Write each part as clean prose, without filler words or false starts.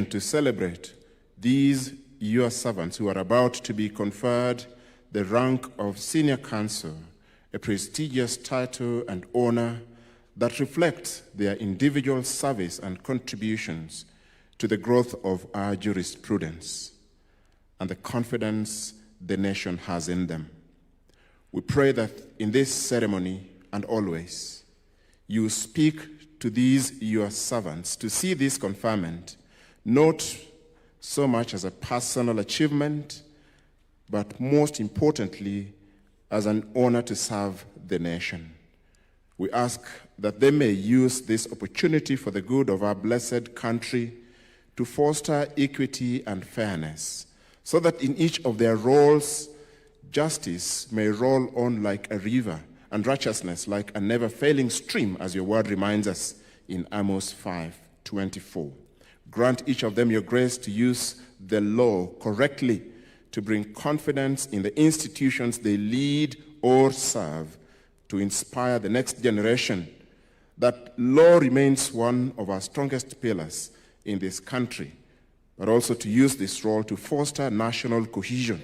to celebrate these your servants who are about to be conferred the rank of senior counsel, a prestigious title and honor that reflects their individual service and contributions to the growth of our jurisprudence and the confidence the nation has in them. We pray that in this ceremony and always, you speak to these your servants to see this conferment not so much as a personal achievement, but most importantly, as an honor to serve the nation. We ask that they may use this opportunity for the good of our blessed country to foster equity and fairness, so that in each of their roles, justice may roll on like a river and righteousness like a never-failing stream, as your word reminds us in Amos 5:24. Grant each of them your grace to use the law correctly to bring confidence in the institutions they lead or serve, to inspire the next generation that law remains one of our strongest pillars in this country, but also to use this role to foster national cohesion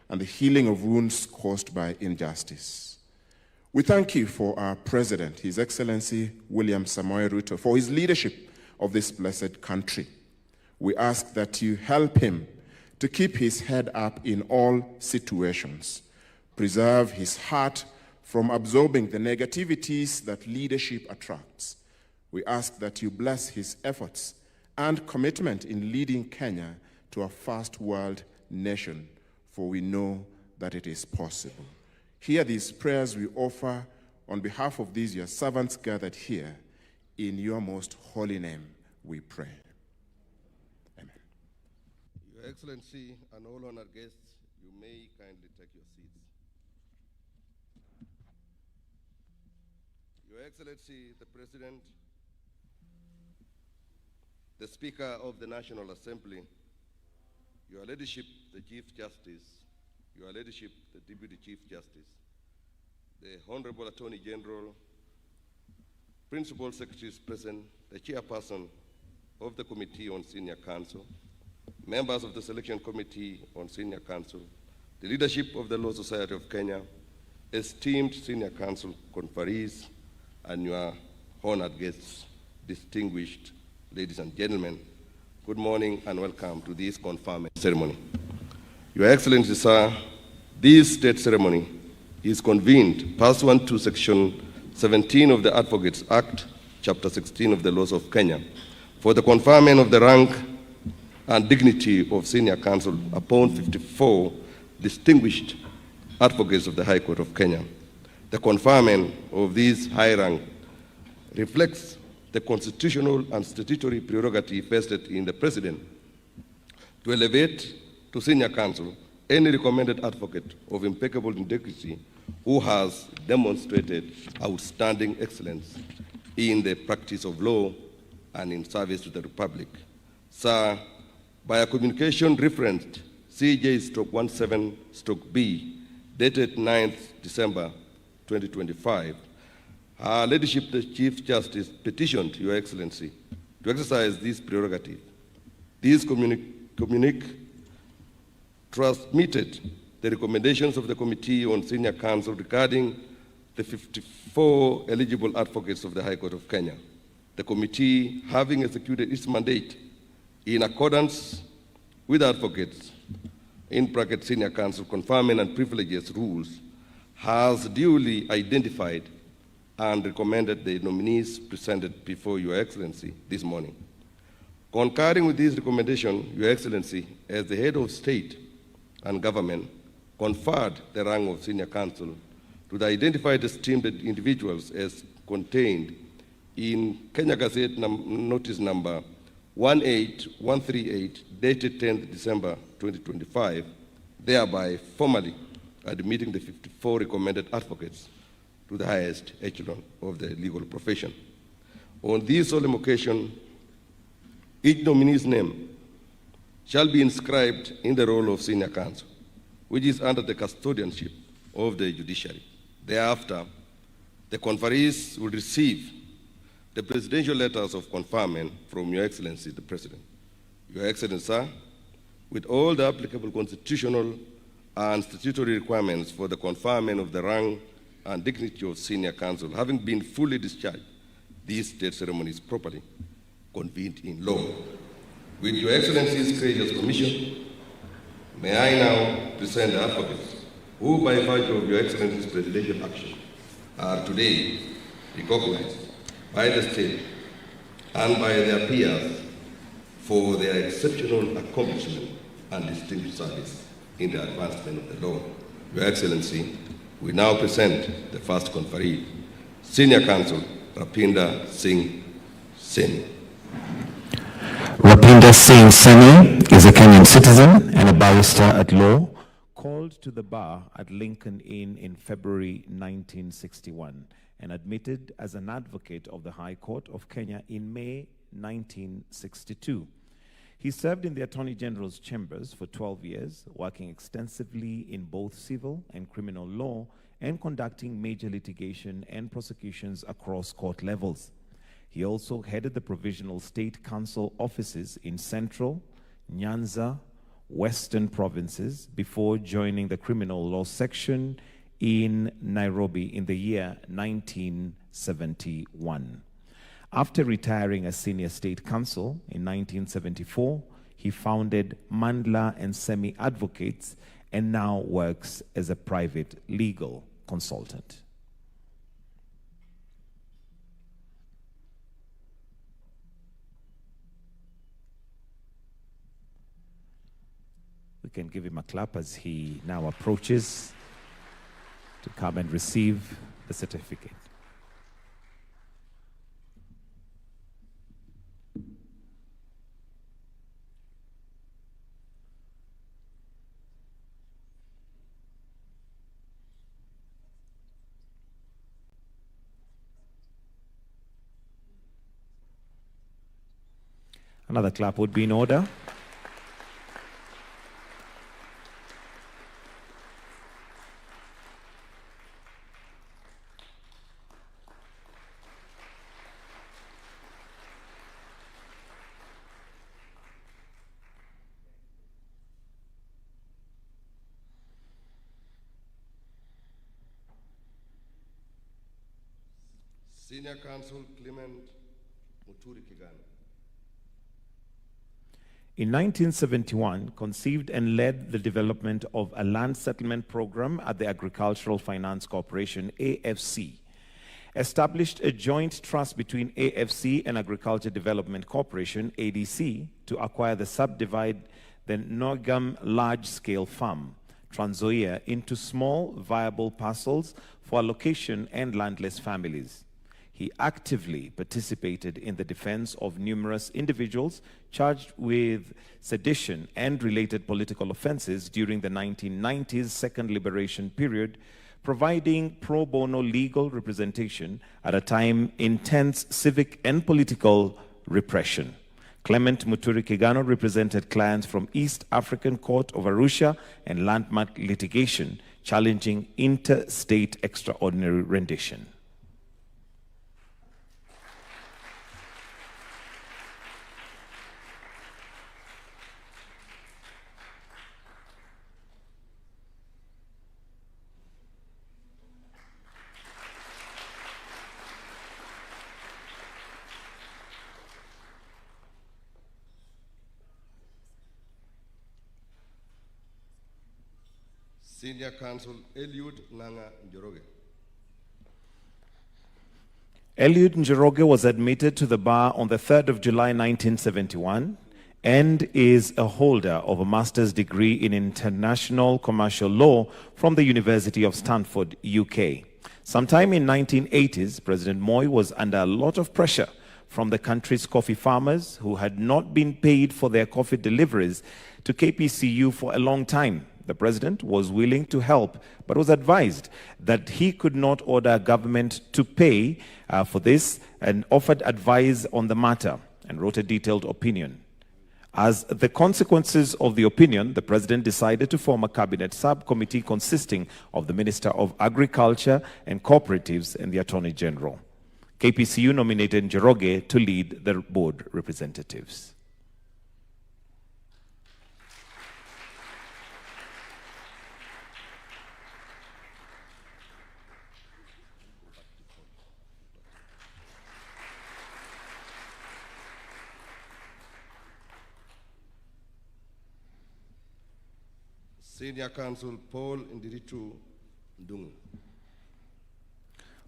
and the healing of wounds caused by injustice. We thank you for our President, His Excellency William Samoei Ruto, for his leadership of this blessed country. We ask that you help him to keep his head up in all situations, preserve his heart from absorbing the negativities that leadership attracts. We ask that you bless his efforts and commitment in leading Kenya to a first world nation, for we know that it is possible. Hear these prayers we offer on behalf of these your servants gathered here. In your most holy name we pray. Amen. Your Excellency and all honored guests, you may kindly take your seats. Your Excellency, the President, the Speaker of the National Assembly, Your Ladyship, the Chief Justice, Your Ladyship, the Deputy Chief Justice, the Honorable Attorney General, Principal Secretaries present, the Chairperson of the Committee on Senior Counsel, members of the Selection Committee on Senior Counsel, the leadership of the Law Society of Kenya, esteemed Senior Counsel conferees, and your honored guests, distinguished ladies and gentlemen, good morning and welcome to this conferment ceremony. Your Excellency, sir, this state ceremony is convened pursuant to Section 17 of the Advocates Act, Chapter 16 of the Laws of Kenya, for the conferment of the rank and dignity of Senior Counsel upon 54 distinguished advocates of the High Court of Kenya. The conferment of this high rank reflects the constitutional and statutory prerogative vested in the President to elevate to Senior Counsel any recommended advocate of impeccable integrity who has demonstrated outstanding excellence in the practice of law and in service to the Republic. Sir, by a communication referenced CJ-17-B, dated 9th December 2025, Her Ladyship, the Chief Justice, petitioned Your Excellency to exercise this prerogative. This communique transmitted the recommendations of the Committee on Senior Counsel regarding the 54 eligible advocates of the High Court of Kenya. The committee, having executed its mandate in accordance with advocates, in bracket Senior Counsel conferment and privileges rules, has duly identified and recommended the nominees presented before Your Excellency this morning. Concurring with this recommendation, Your Excellency, as the head of state and government, conferred the rank of Senior Counsel to the identified esteemed individuals as contained in Kenya Gazette Notice number 18138, dated 10th December 2025, thereby formally admitting the 54 recommended advocates to the highest echelon of the legal profession. On this solemn occasion, each nominee's name shall be inscribed in the roll of Senior Counsel, which is under the custodianship of the judiciary. Thereafter, the conferees will receive the presidential letters of conferment from Your Excellency, the President. Your Excellency, sir, with all the applicable constitutional and statutory requirements for the conferment of the rank and dignity of senior counsel having been fully discharged, this state ceremony is properly convened in law. With Your Excellency's courageous permission, may I now present the advocates who, by virtue of Your Excellency's presidential action, are today recognized by the state and by their peers for their exceptional accomplishment and distinguished service in the advancement of the law. Your Excellency, we now present the first conferee, Senior Counsel Rapinda Singh Seni. Rapinda Singh Seni is a Kenyan citizen and a barrister at law, called to the bar at Lincoln Inn in February 1961 and admitted as an advocate of the High Court of Kenya in May 1962. He served in the Attorney General's chambers for 12 years, working extensively in both civil and criminal law and conducting major litigation and prosecutions across court levels. He also headed the Provisional State Council offices in Central, Nyanza, Western provinces before joining the criminal law section in Nairobi in the year 1971. After retiring as senior state counsel in 1974, he founded Mandla and Semi Advocates and now works as a private legal consultant. We can give him a clap as he now approaches to come and receive the certificate. Another clap would be in order. Senior Counsel Clement Muturi Kigano. In 1971, conceived and led the development of a land settlement program at the Agricultural Finance Corporation, AFC. Established a joint trust between AFC and Agriculture Development Corporation, ADC, to acquire the subdivide the Nogam large-scale farm, Trans Nzoia, into small, viable parcels for allocation and landless families. He actively participated in the defense of numerous individuals charged with sedition and related political offenses during the 1990s Second Liberation period, providing pro bono legal representation at a time intense civic and political repression. Clement Muturi Kigano represented clients from East African Court of Arusha and landmark litigation challenging interstate extraordinary rendition. Senior Counsel Eliud Nanga Njoroge. Eliud Njoroge was admitted to the bar on the 3rd of July 1971 and is a holder of a master's degree in international commercial law from the University of Stanford, UK. Sometime in 1980s, President Moi was under a lot of pressure from the country's coffee farmers who had not been paid for their coffee deliveries to KPCU for a long time. The president was willing to help, but was advised that he could not order government to pay for this and offered advice on the matter and wrote a detailed opinion. As the consequences of the opinion, the president decided to form a cabinet subcommittee consisting of the Minister of Agriculture and Cooperatives and the Attorney General. KPCU nominated Njoroge to lead the board representatives. Senior Counsel Paul Ndiritu Ndungu.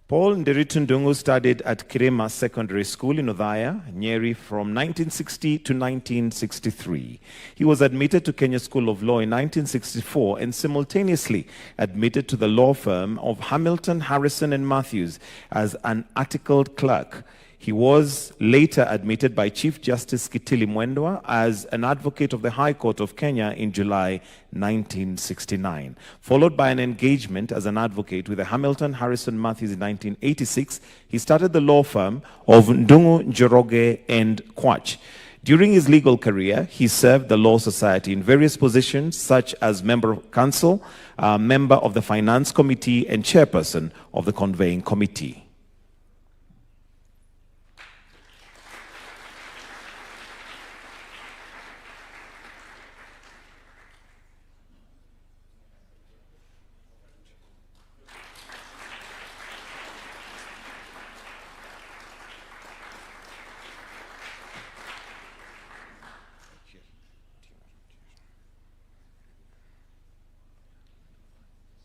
Paul Ndiritu Ndungu studied at Kirema Secondary School in Othaya, Nyeri from 1960 to 1963. He was admitted to Kenya School of Law in 1964 and simultaneously admitted to the law firm of Hamilton, Harrison and Matthews as an articled clerk. He was later admitted by Chief Justice Kitili Mwendwa as an advocate of the High Court of Kenya in July 1969, followed by an engagement as an advocate with the Hamilton, Harrison, Matthews in 1986. He started the law firm of Ndungu, Njoroge and Kwach. During his legal career, he served the Law Society in various positions such as member of council, member of the Finance Committee and chairperson of the Conveying Committee.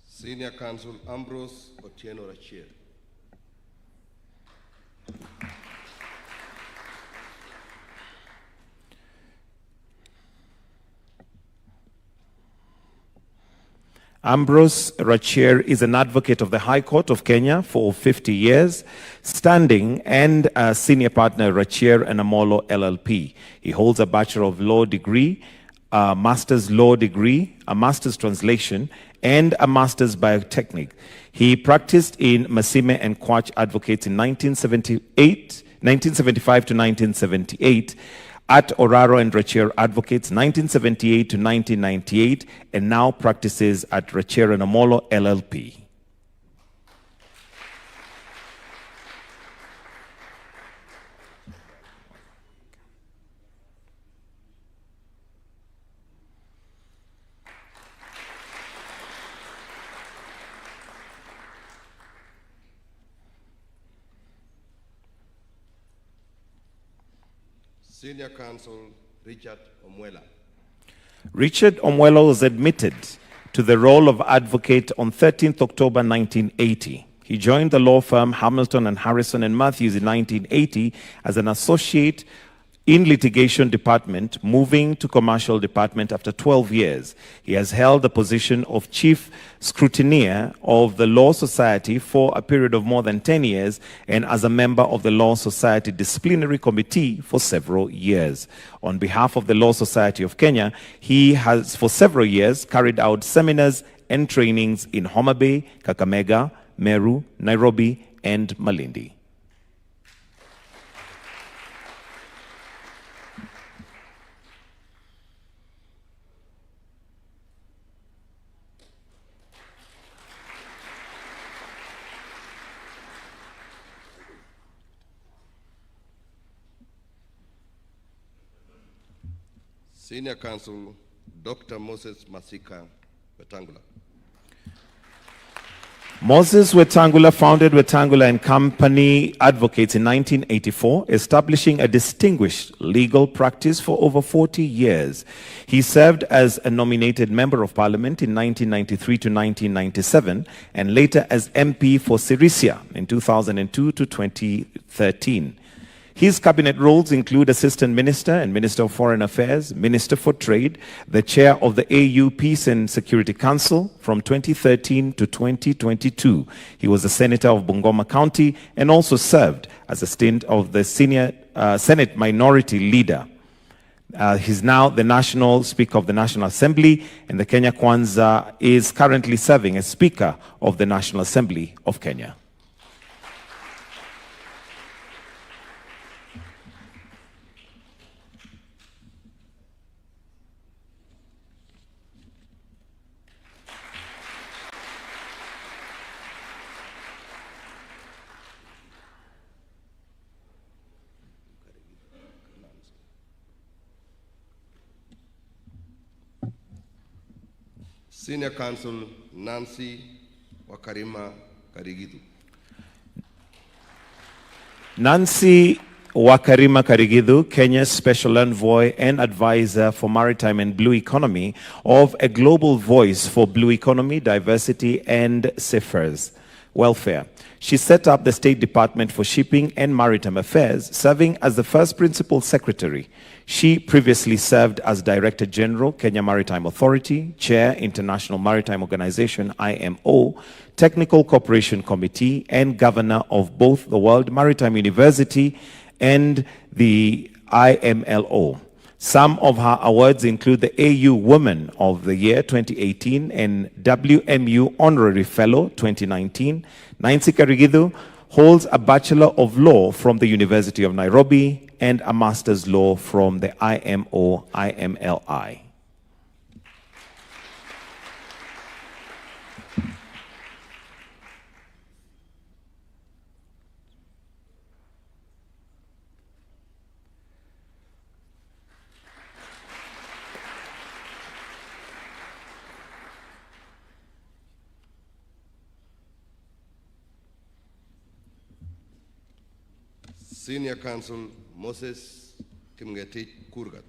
Senior Counsel Ambrose Otieno Rachir. Ambrose Rachir is an advocate of the High Court of Kenya for 50 years, standing, and a senior partner Rachir and Amolo LLP. He holds a Bachelor of Law degree, a Master's Law degree, a Master's Translation, and a Master's Biotechnic. He practiced in Masime and Kwach Advocates in 1975 to 1978, at Oraro and Rachir Advocates 1978 to 1998, and now practices at Rachir and Amolo LLP. Senior Counsel Richard Omwela. Richard Omwela was admitted to the role of advocate on 13th October 1980. He joined the law firm Hamilton and Harrison and Matthews in 1980 as an associate in litigation department, moving to commercial department after 12 years. He has held the position of chief scrutineer of the Law Society for a period of more than 10 years and as a member of the Law Society Disciplinary Committee for several years. On behalf of the Law Society of Kenya, he has for several years carried out seminars and trainings in Homa Bay, Kakamega, Meru, Nairobi, and Malindi. Senior Counsel Dr. Moses Masika Wetangula. Moses Wetangula founded Wetangula and Company Advocates in 1984, establishing a distinguished legal practice for over 40 years. He served as a nominated Member of Parliament in 1993 to 1997 and later as MP for Sirisia in 2002 to 2013. His cabinet roles include Assistant Minister and Minister of Foreign Affairs, Minister for Trade, the Chair of the AU Peace and Security Council from 2013 to 2022. He was a Senator of Bungoma County and also served as a stint of the Senior Senate Minority Leader. He's now the National Speaker of the National Assembly, and the Kenya Kwanza is currently serving as Speaker of the National Assembly of Kenya. Senior Counsel Nancy Wakarima Karigidu. Nancy Wakarima Karigidu, Kenya's Special Envoy and Advisor for Maritime and Blue Economy of a Global Voice for Blue Economy, Diversity and Seafarers Welfare. She set up the State Department for Shipping and Maritime Affairs, serving as the first Principal Secretary. She previously served as Director General, Kenya Maritime Authority, Chair, International Maritime Organization, IMO, Technical Cooperation Committee, and Governor of both the World Maritime University and the IMLO. Some of her awards include the AU Woman of the Year 2018 and WMU Honorary Fellow 2019. Nancy Karigidu holds a Bachelor of Law from the University of Nairobi and a Master's Law from the IMO-IMLI. Senior Counsel Moses Kimgetich Kurgat.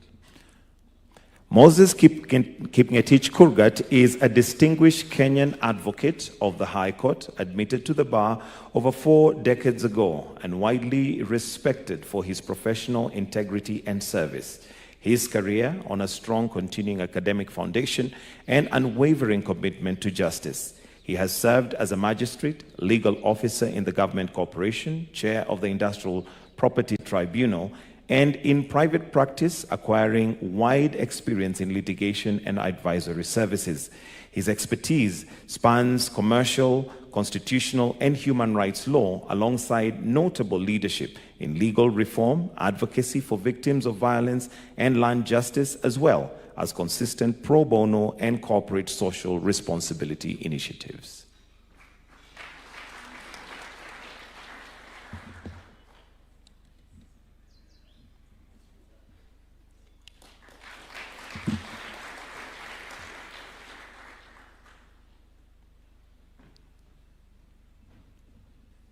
Moses Kipngetich Kurgat is a distinguished Kenyan advocate of the High Court, admitted to the bar over 4 decades ago and widely respected for his professional integrity and service. His career on a strong continuing academic foundation and unwavering commitment to justice. He has served as a magistrate, legal officer in the government corporation, chair of the Industrial Property Tribunal, and in private practice, acquiring wide experience in litigation and advisory services. His expertise spans commercial, constitutional, and human rights law, alongside notable leadership in legal reform, advocacy for victims of violence, and land justice, as well as consistent pro bono and corporate social responsibility initiatives.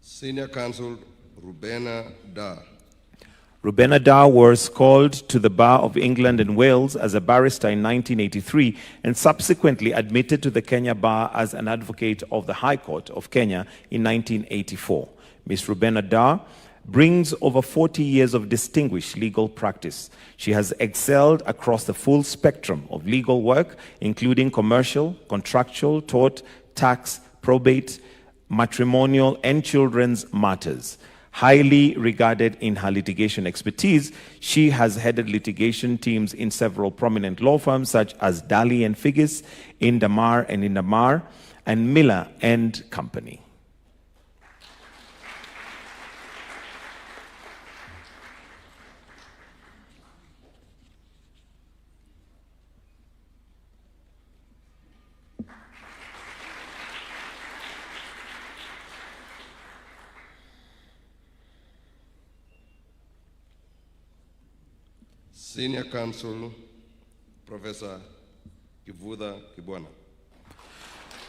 Senior Counsel Rubena Da. Rubena Da was called to the Bar of England and Wales as a barrister in 1983 and subsequently admitted to the Kenya Bar as an advocate of the High Court of Kenya in 1984. Ms. Rubena Da brings over 40 years of distinguished legal practice. She has excelled across the full spectrum of legal work, including commercial, contractual, tort, tax, probate, matrimonial, and children's matters. Highly regarded in her litigation expertise, she has headed litigation teams in several prominent law firms such as Daly and Figgis, Indamar and Indamar, and Miller and Company. Senior Counsel Professor Kivutha Kibwana.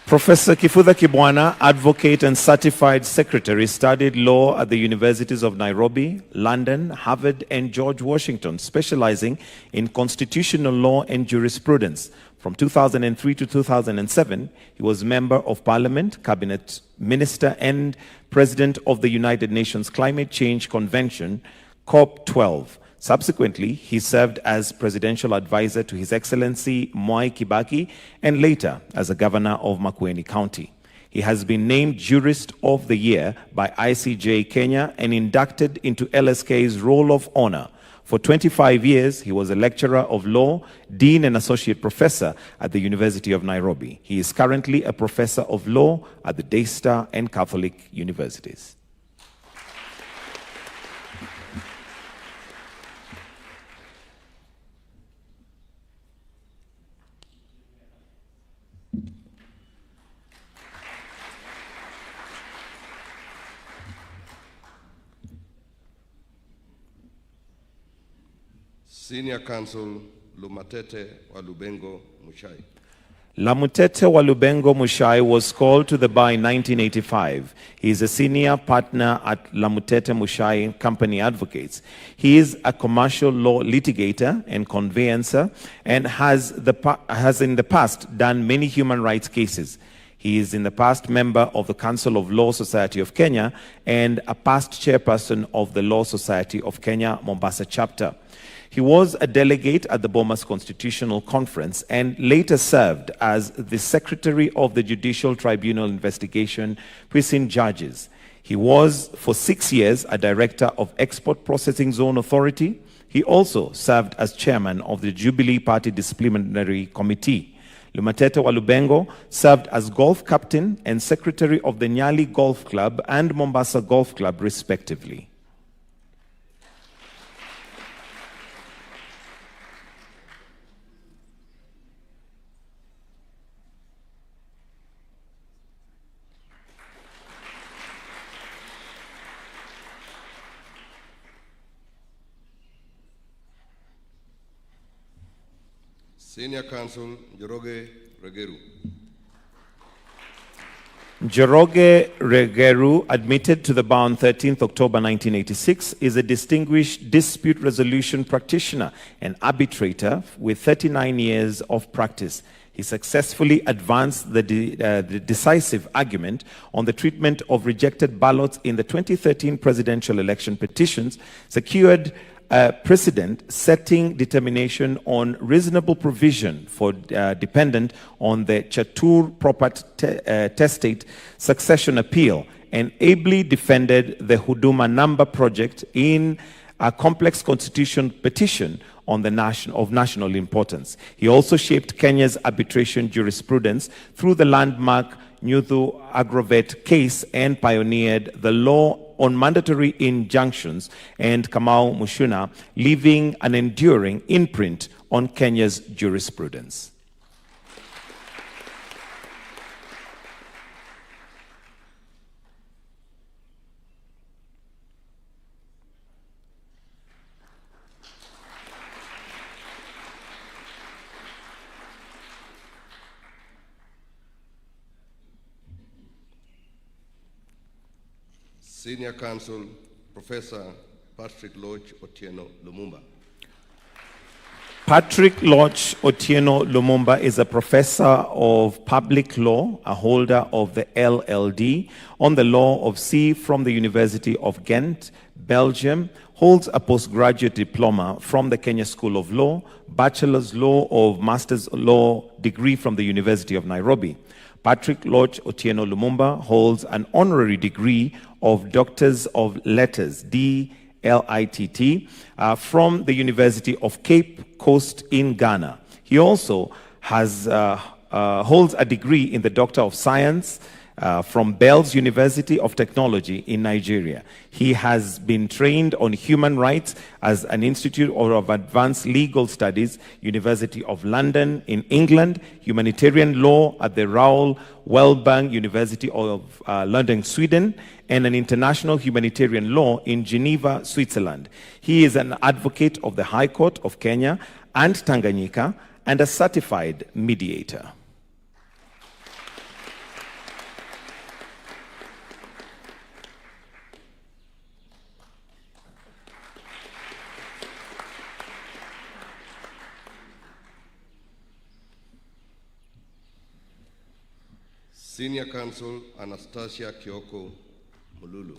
Professor Kivutha Kibwana, advocate and certified secretary, studied law at the universities of Nairobi, London, Harvard, and George Washington, specializing in constitutional law and jurisprudence. From 2003 to 2007, he was member of Parliament, cabinet minister, and president of the United Nations Climate Change Convention, COP12. Subsequently, he served as presidential advisor to His Excellency Mwai Kibaki and later as a governor of Makueni County. He has been named Jurist of the Year by ICJ Kenya and inducted into LSK's Roll of Honor. For 25 years, he was a lecturer of law, dean and associate professor at the University of Nairobi. He is currently a professor of law at the Daystar and Catholic Universities. Senior Counsel Lumatete Walubengo Muchai. Lamutete Walubengo Mushai was called to the bar in 1985. He is a senior partner at Lamutete Mushai Company Advocates. He is a commercial law litigator and conveyancer and has in the past done many human rights cases. He is in the past member of the Council of Law Society of Kenya and a past chairperson of the Law Society of Kenya, Mombasa chapter. He was a delegate at the Bomas Constitutional Conference and later served as the Secretary of the Judicial Tribunal Investigation, Prison Judges. He was, for 6 years, a director of Export Processing Zone Authority. He also served as chairman of the Jubilee Party Disciplinary Committee. Lumatete Walubengo served as golf captain and secretary of the Nyali Golf Club and Mombasa Golf Club, respectively. Senior Counsel Njoroge Regeru. Njoroge Regeru, admitted to the bar on 13th October 1986, is a distinguished dispute resolution practitioner and arbitrator with 39 years of practice. He successfully advanced the decisive argument on the treatment of rejected ballots in the 2013 presidential election petitions, secured precedent setting determination on reasonable provision for dependent on the Chatur property testate succession appeal, and ably defended the Huduma Number project in a complex constitution petition on the of national importance. He also shaped Kenya's arbitration jurisprudence through the landmark Nyuthu Agrovet case and pioneered the law on mandatory injunctions and Kamau Mushuna, leaving an enduring imprint on Kenya's jurisprudence. Senior Counsel Professor Patrick Lodge Otieno Lumumba. Patrick Lodge Otieno Lumumba is a professor of public law, a holder of the LLD on the law of sea from the University of Ghent, Belgium, holds a postgraduate diploma from the Kenya School of Law, bachelor's law or master's law degree from the University of Nairobi. Patrick Lodge Otieno Lumumba holds an honorary degree of Doctors of Letters, DLITT, from the University of Cape Coast in Ghana. He also holds a degree in the Doctor of Science from Bells University of Technology in Nigeria. He has been trained on human rights as an Institute of Advanced Legal Studies, University of London in England, humanitarian law at the Raoul Wellbank University of London, Sweden, and an international humanitarian law in Geneva, Switzerland. He is an advocate of the High Court of Kenya and Tanganyika and a certified mediator. Senior Counsel Anastasia Kioko Mululu.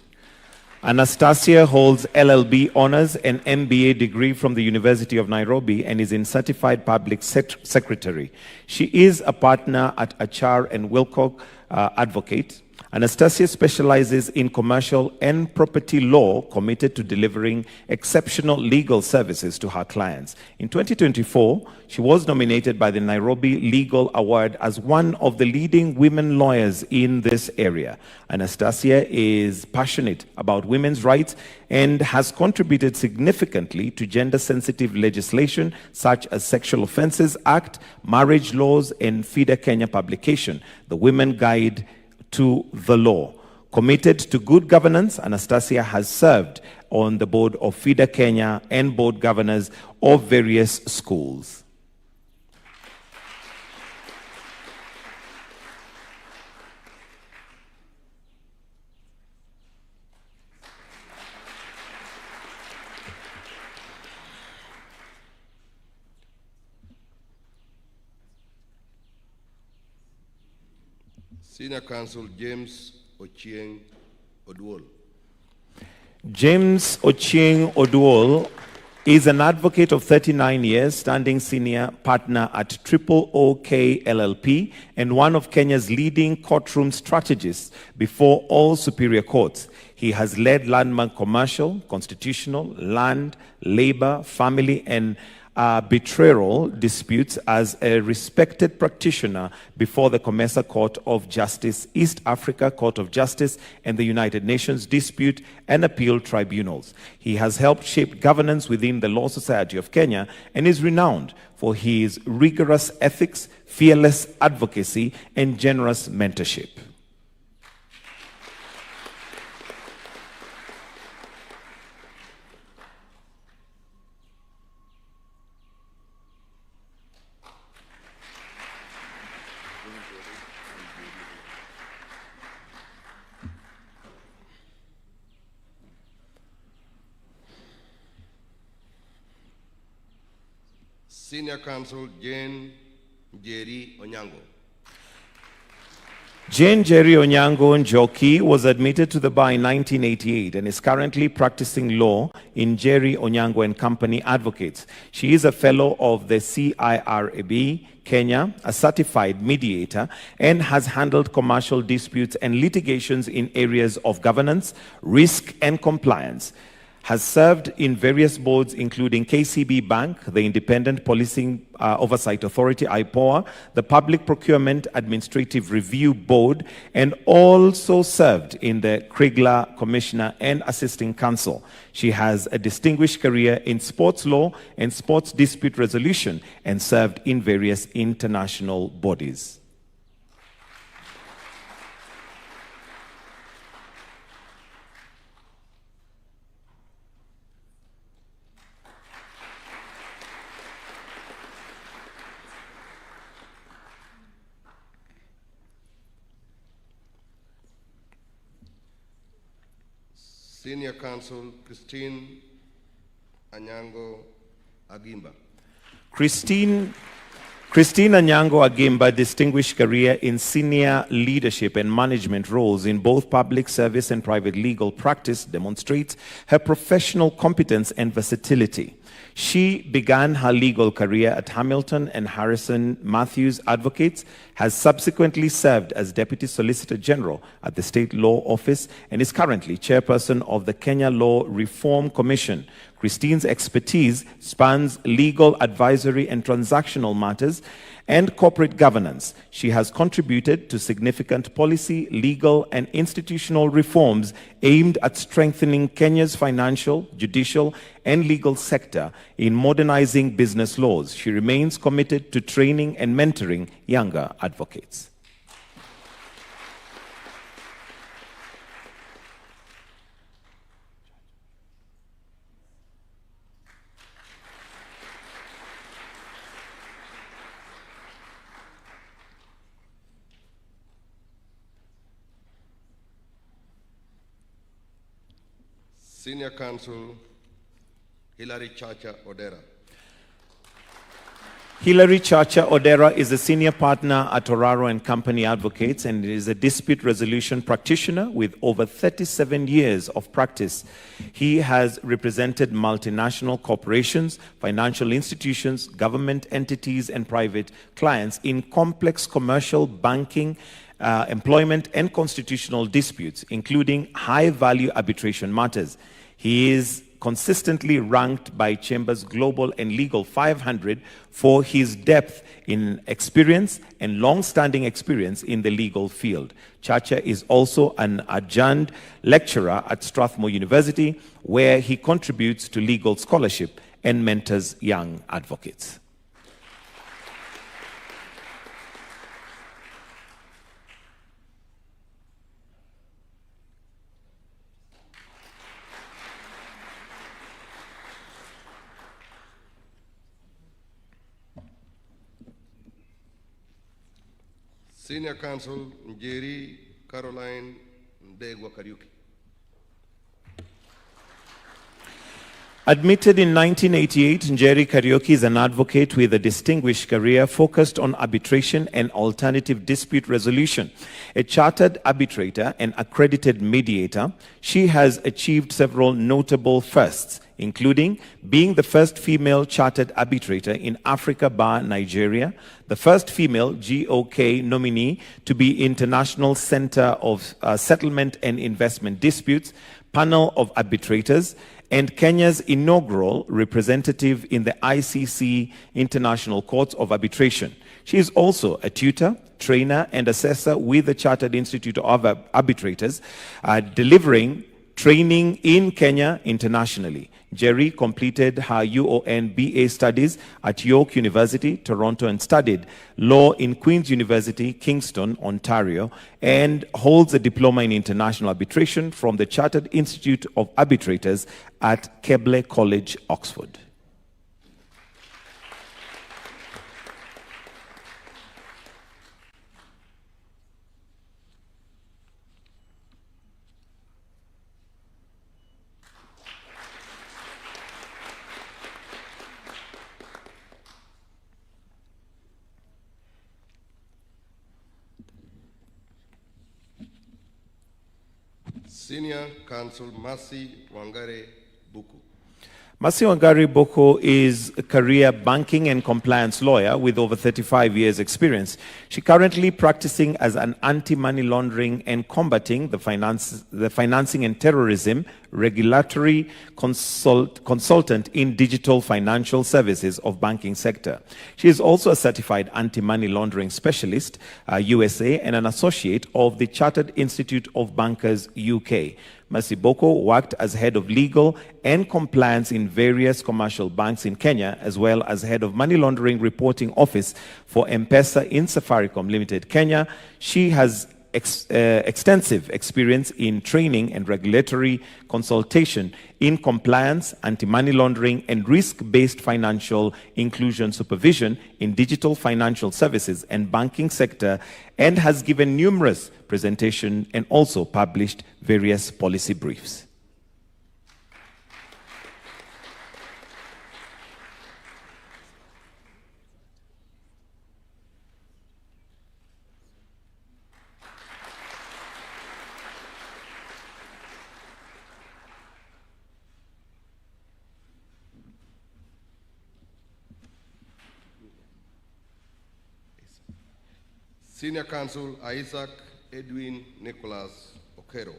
Anastasia holds LLB honors and MBA degree from the University of Nairobi and is in Certified Public Secretary. She is a partner at Achar and Wilcock Advocate. Anastasia specializes in commercial and property law, committed to delivering exceptional legal services to her clients. In 2024, she was nominated by the Nairobi Legal Award as one of the leading women lawyers in this area. Anastasia is passionate about women's rights and has contributed significantly to gender-sensitive legislation such as Sexual Offences Act, marriage laws, and FIDA Kenya publication, the Women Guide to the Law. Committed to good governance, Anastasia has served on the board of FIDA Kenya and board governors of various schools. Senior Counsel James Ochieng Oduol. James Ochieng Oduol is an advocate of 39 years, standing senior partner at OK LLP and one of Kenya's leading courtroom strategists before all superior courts. He has led landmark commercial, constitutional, land, labor, family, and betrayal disputes as a respected practitioner before the COMESA Court of Justice, East Africa Court of Justice, and the United Nations Dispute and Appeal Tribunals. He has helped shape governance within the Law Society of Kenya and is renowned for his rigorous ethics, fearless advocacy, and generous mentorship. Senior Counsel Jane Jerry Onyango. Jane Jerry Onyango Njoki was admitted to the bar in 1988 and is currently practicing law in Jerry Onyango and Company Advocates. She is a fellow of the CIRAB Kenya, a certified mediator, and has handled commercial disputes and litigations in areas of governance, risk, and compliance. Has served in various boards including KCB Bank, the Independent Policing Oversight Authority, IPOA, the Public Procurement Administrative Review Board, and also served in the Kriegler Commissioner and Assisting Counsel. She has a distinguished career in sports law and sports dispute resolution and served in various international bodies. Senior Counsel Christine Anyango Agimba. Christine Anyango Agimba distinguished career in senior leadership and management roles in both public service and private legal practice demonstrates her professional competence and versatility. She began her legal career at Hamilton and Harrison Matthews Advocates, has subsequently served as Deputy Solicitor General at the State Law Office, and is currently chairperson of the Kenya Law Reform Commission. Christine's expertise spans legal advisory and transactional matters and corporate governance. She has contributed to significant policy, legal, and institutional reforms aimed at strengthening Kenya's financial, judicial, and legal sector in modernizing business laws. She remains committed to training and mentoring younger advocates. Senior Counsel Hilary Chacha Odera. Hilary Chacha Odera is a senior partner at Oraro and Company Advocates and is a dispute resolution practitioner with over 37 years of practice. He has represented multinational corporations, financial institutions, government entities, and private clients in complex commercial, banking, employment, and constitutional disputes, including high-value arbitration matters. He is consistently ranked by Chambers Global and Legal 500 for his depth in experience and long-standing experience in the legal field. Chacha is also an adjunct lecturer at Strathmore University, where he contributes to legal scholarship and mentors young advocates. Senior Counsel Njeri Caroline Ndegwa Kariuki. Admitted in 1988, Njeri Kariuki is an advocate with a distinguished career focused on arbitration and alternative dispute resolution. A chartered arbitrator and accredited mediator, she has achieved several notable firsts, including being the first female chartered arbitrator in Africa bar Nigeria, the first female GOK nominee to be International Center of Settlement and Investment Disputes, panel of arbitrators, and Kenya's inaugural representative in the ICC International Courts of Arbitration. She is also a tutor, trainer, and assessor with the Chartered Institute of Arbitrators, delivering training in Kenya internationally. Jerry completed her UON BA studies at York University, Toronto, and studied law in Queen's University, Kingston, Ontario, and holds a diploma in international arbitration from the Chartered Institute of Arbitrators at Keble College, Oxford. Senior Counsel Mercy Wangare Buku. Mercy Wangare Buku is a career banking and compliance lawyer with over 35 years experience. She currently practicing as an anti-money laundering and combating the financing and terrorism regulatory consultant in digital financial services of banking sector. She is also a certified anti-money laundering specialist, USA, and an associate of the Chartered Institute of Bankers, UK. Mercy Buku worked as head of legal and compliance in various commercial banks in Kenya, as well as head of money laundering reporting office for M-Pesa in Safaricom Limited, Kenya. She has extensive experience in training and regulatory consultation in compliance, anti-money laundering, and risk-based financial inclusion supervision in digital financial services and banking sector, and has given numerous presentations and also published various policy briefs. Senior Counsel Isaac Edwin Nicholas Okero.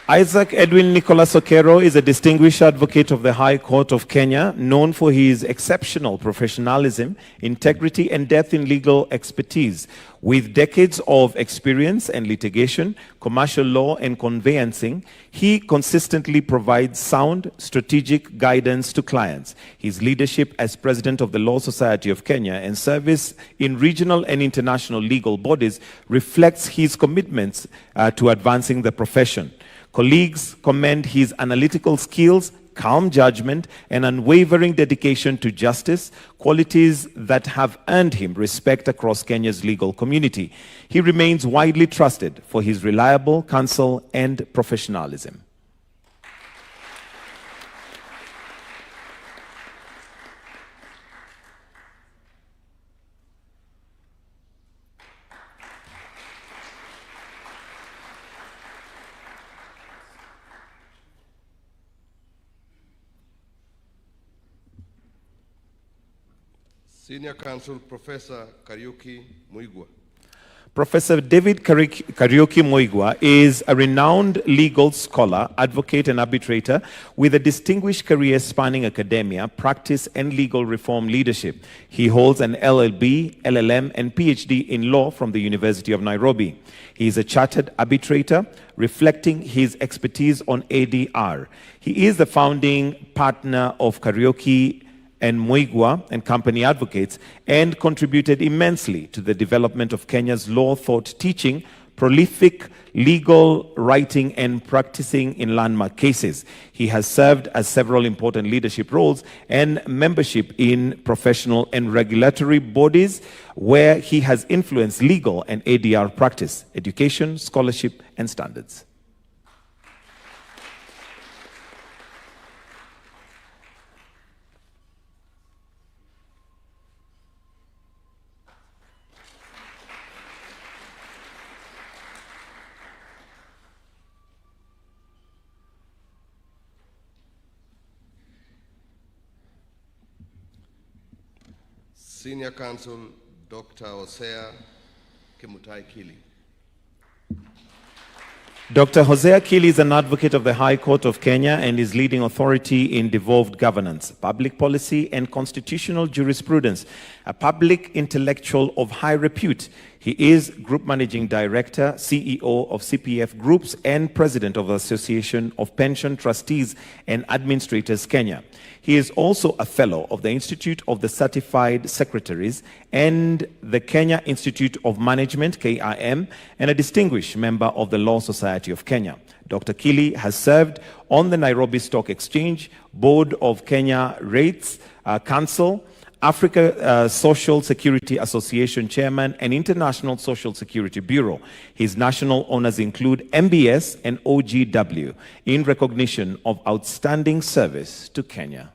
Isaac Edwin Nicholas Okero is a distinguished advocate of the High Court of Kenya, known for his exceptional professionalism, integrity, and depth in legal expertise. With decades of experience and litigation, commercial law, and conveyancing, he consistently provides sound, strategic guidance to clients. His leadership as president of the Law Society of Kenya and service in regional and international legal bodies reflects his commitments to advancing the profession. Colleagues commend his analytical skills, calm judgment, and unwavering dedication to justice, qualities that have earned him respect across Kenya's legal community. He remains widely trusted for his reliable counsel and professionalism. Senior Counsel Professor Kariuki Muigwa. Professor David Kariuki Muigwa is a renowned legal scholar, advocate, and arbitrator with a distinguished career spanning academia, practice, and legal reform leadership. He holds an LLB, LLM, and PhD in law from the University of Nairobi. He is a chartered arbitrator, reflecting his expertise on ADR. He is the founding partner of Kariuki and Muigwa and Company Advocates, and contributed immensely to the development of Kenya's law thought teaching, prolific legal writing, and practicing in landmark cases. He has served as several important leadership roles and membership in professional and regulatory bodies where he has influenced legal and ADR practice, education, scholarship, and standards. Senior Counsel Dr. Hosea Kemutai Kili. Dr. Hosea Kili is an advocate of the High Court of Kenya and is leading authority in devolved governance, public policy, and constitutional jurisprudence. A public intellectual of high repute, he is Group Managing Director, CEO of CPF Groups, and President of the Association of Pension Trustees and Administrators Kenya. He is also a Fellow of the Institute of the Certified Secretaries and the Kenya Institute of Management, KIM, and a distinguished member of the Law Society of Kenya. Dr. Kili has served on the Nairobi Stock Exchange, Board of Kenya Rates Council, Africa Social Security Association Chairman, and International Social Security Bureau. His national honors include MBS and OGW in recognition of outstanding service to Kenya.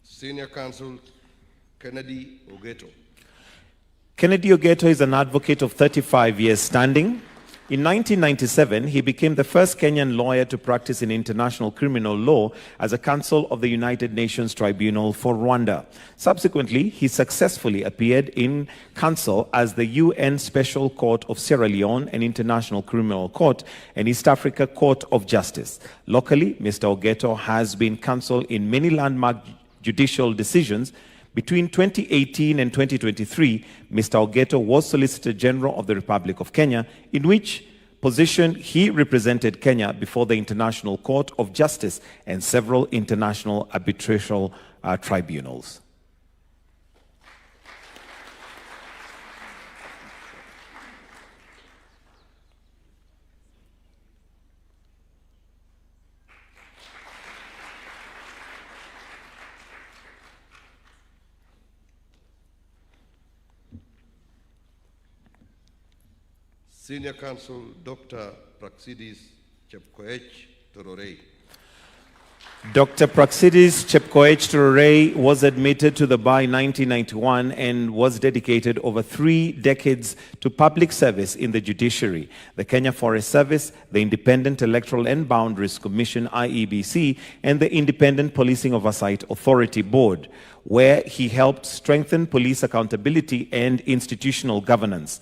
Senior Counsel Kennedy Ogeto. Kennedy Ogeto is an advocate of 35 years standing. In 1997, he became the first Kenyan lawyer to practice in international criminal law as a counsel of the United Nations Tribunal for Rwanda. Subsequently, he successfully appeared in counsel as the UN Special Court of Sierra Leone and International Criminal Court and East Africa Court of Justice. Locally, Mr. Ogeto has been counsel in many landmark judicial decisions. Between 2018 and 2023, Mr. Ogeto was Solicitor General of the Republic of Kenya, in which position he represented Kenya before the International Court of Justice and several international arbitral tribunals. Senior Counsel Dr. Praxidis Chepkoech Tororei. Dr. Praxidis Chepkoech Tororei was admitted to the bar in 1991 and was dedicated over 3 decades to public service in the judiciary, the Kenya Forest Service, the Independent Electoral and Boundaries Commission, IEBC, and the Independent Policing Oversight Authority Board, where he helped strengthen police accountability and institutional governance.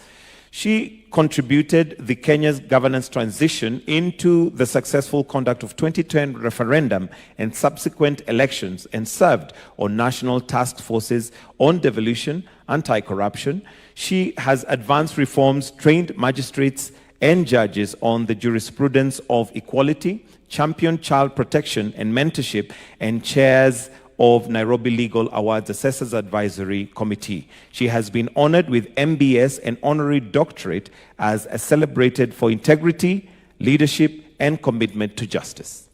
She contributed the Kenya's governance transition into the successful conduct of 2010 referendum and subsequent elections and served on national task forces on devolution, anti-corruption. She has advanced reforms, trained magistrates and judges on the jurisprudence of equality, championed child protection and mentorship, and chairs of Nairobi Legal Awards Assessors Advisory Committee. She has been honored with MBS and honorary doctorate as celebrated for integrity, leadership, and commitment to justice.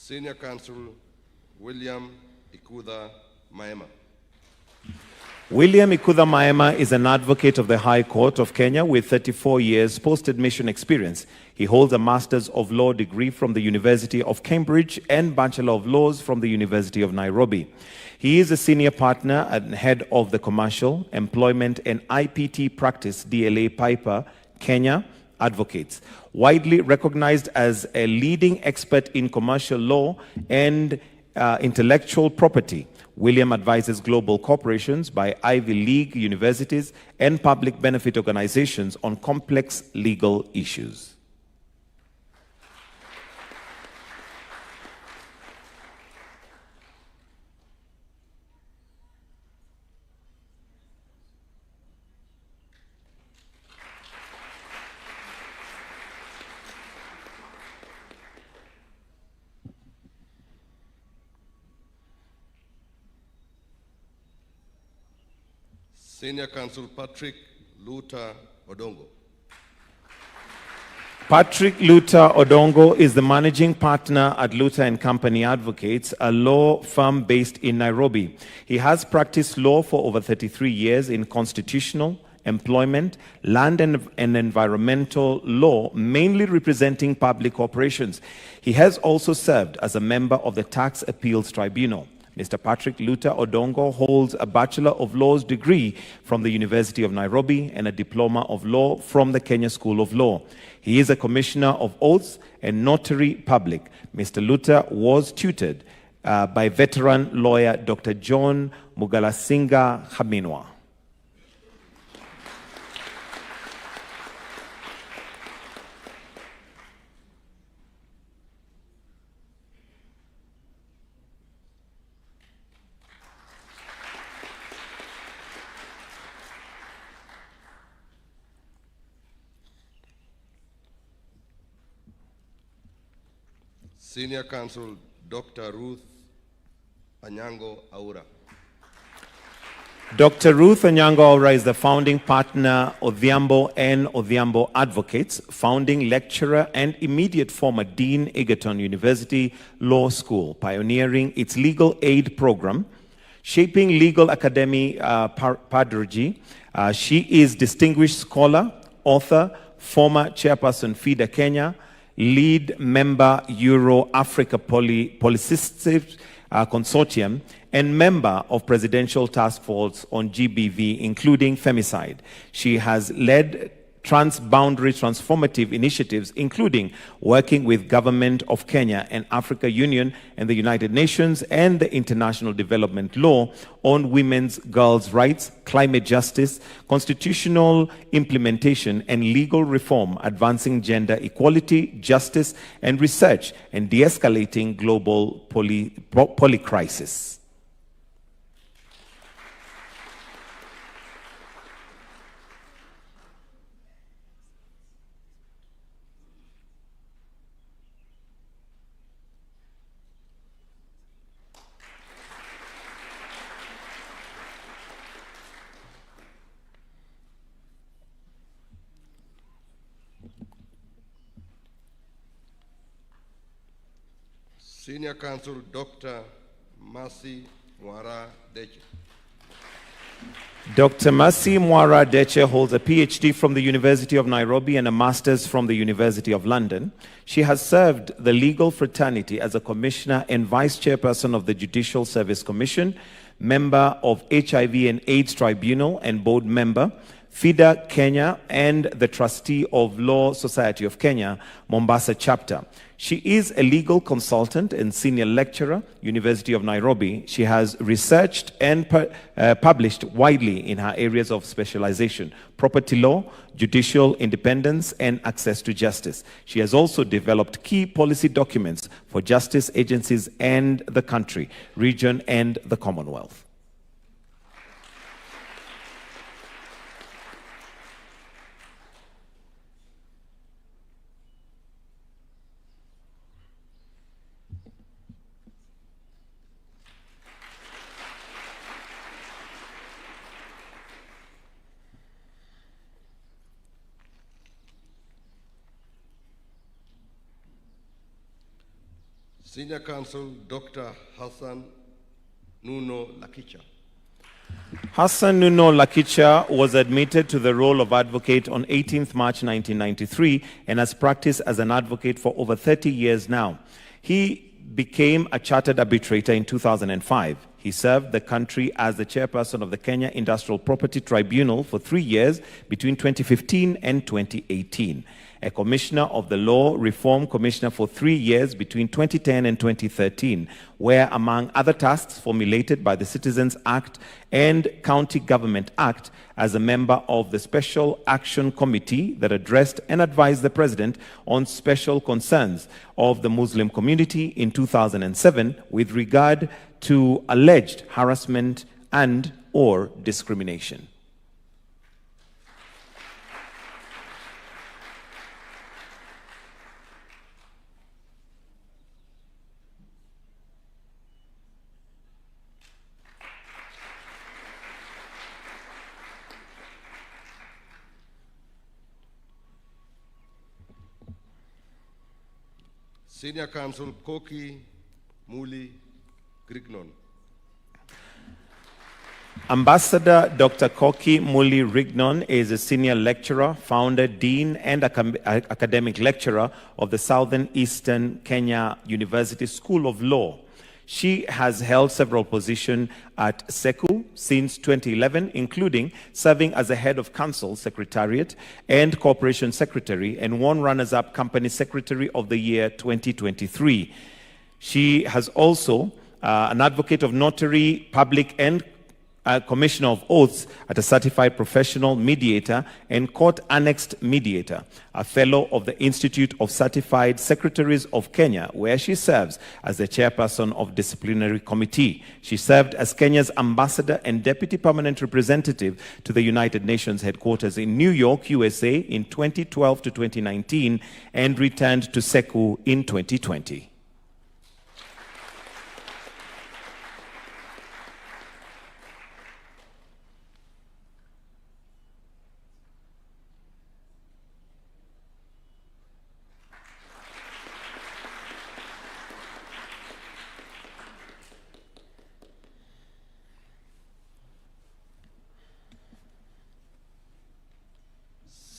Senior Counsel William Ikuda Maema. William Ikuda Maema is an advocate of the High Court of Kenya with 34 years post-admission experience. He holds a Master's of Law degree from the University of Cambridge and Bachelor of Laws from the University of Nairobi. He is a senior partner and head of the Commercial, Employment and IPT Practice DLA Piper, Kenya Advocates, widely recognized as a leading expert in commercial law and intellectual property. William advises global corporations by Ivy League universities and public benefit organizations on complex legal issues. Senior Counsel Patrick Luther Odongo. Patrick Luther Odongo is the managing partner at Luther and Company Advocates, a law firm based in Nairobi. He has practiced law for over 33 years in constitutional, employment, land and environmental law, mainly representing public corporations. He has also served as a member of the Tax Appeals Tribunal. Mr. Patrick Luther Odongo holds a Bachelor of Laws degree from the University of Nairobi and a Diploma of Law from the Kenya School of Law. He is a Commissioner of Oaths and Notary Public. Mr. Luther was tutored by veteran lawyer Dr. John Mugalasinga Haminwa. Senior Counsel Dr. Ruth Anyango Aura. Dr. Ruth Anyango Aura is the founding partner Odhiambo and Odhiambo Advocates, founding lecturer and immediate former Dean Egerton University Law School, pioneering its legal aid program, shaping legal academy pedagogy. She is distinguished scholar, author, former chairperson FIDA Kenya, lead member Euro-Africa Polycystic Consortium, and member of Presidential Task Force on GBV, including femicide. She has led transboundary transformative initiatives, including working with Government of Kenya and Africa Union and the United Nations and the International Development Law on women's, girls' rights, climate justice, constitutional implementation, and legal reform, advancing gender equality, justice, and research, and de-escalating global polycrisis. Senior Counsel Dr. Mercy Mwara Deche. Dr. Mercy Mwara Deche holds a PhD from the University of Nairobi and a master's from the University of London. She has served the legal fraternity as a commissioner and vice chairperson of the Judicial Service Commission, member of HIV and AIDS Tribunal and board member, FIDA Kenya, and the trustee of Law Society of Kenya, Mombasa chapter. She is a legal consultant and senior lecturer, University of Nairobi. She has researched and published widely in her areas of specialization: property law, judicial independence, and access to justice. She has also developed key policy documents for justice agencies and the country, region, and the Commonwealth. Senior Counsel Dr. Hassan Nuno Lakicha. Hassan Nuno Lakicha was admitted to the role of advocate on 18th March 1993 and has practiced as an advocate for over 30 years now. He became a chartered arbitrator in 2005. He served the country as the chairperson of the Kenya Industrial Property Tribunal for 3 years between 2015 and 2018. A commissioner of the Law Reform Commissioner for 3 years between 2010 and 2013, where, among other tasks formulated by the Citizens Act and County Government Act, as a member of the Special Action Committee that addressed and advised the President on special concerns of the Muslim community in 2007 with regard to alleged harassment and/or discrimination. Senior Counsel Koki Muli Grignon. Ambassador Dr. Koki Muli Rignon is a senior lecturer, founder, dean, and academic lecturer of the Southern Eastern Kenya University School of Law. She has held several positions at SECU since 2011, including serving as the head of Counsels Secretariat and Corporation Secretary, and won runners-up Company Secretary of the Year 2023. She has also an advocate of notary, public, and Commissioner of Oaths at a certified professional mediator and court-annexed mediator, a fellow of the Institute of Certified Secretaries of Kenya, where she serves as the chairperson of disciplinary committee. She served as Kenya's ambassador and deputy permanent representative to the United Nations headquarters in New York, USA in 2012 to 2019 and returned to SECU in 2020.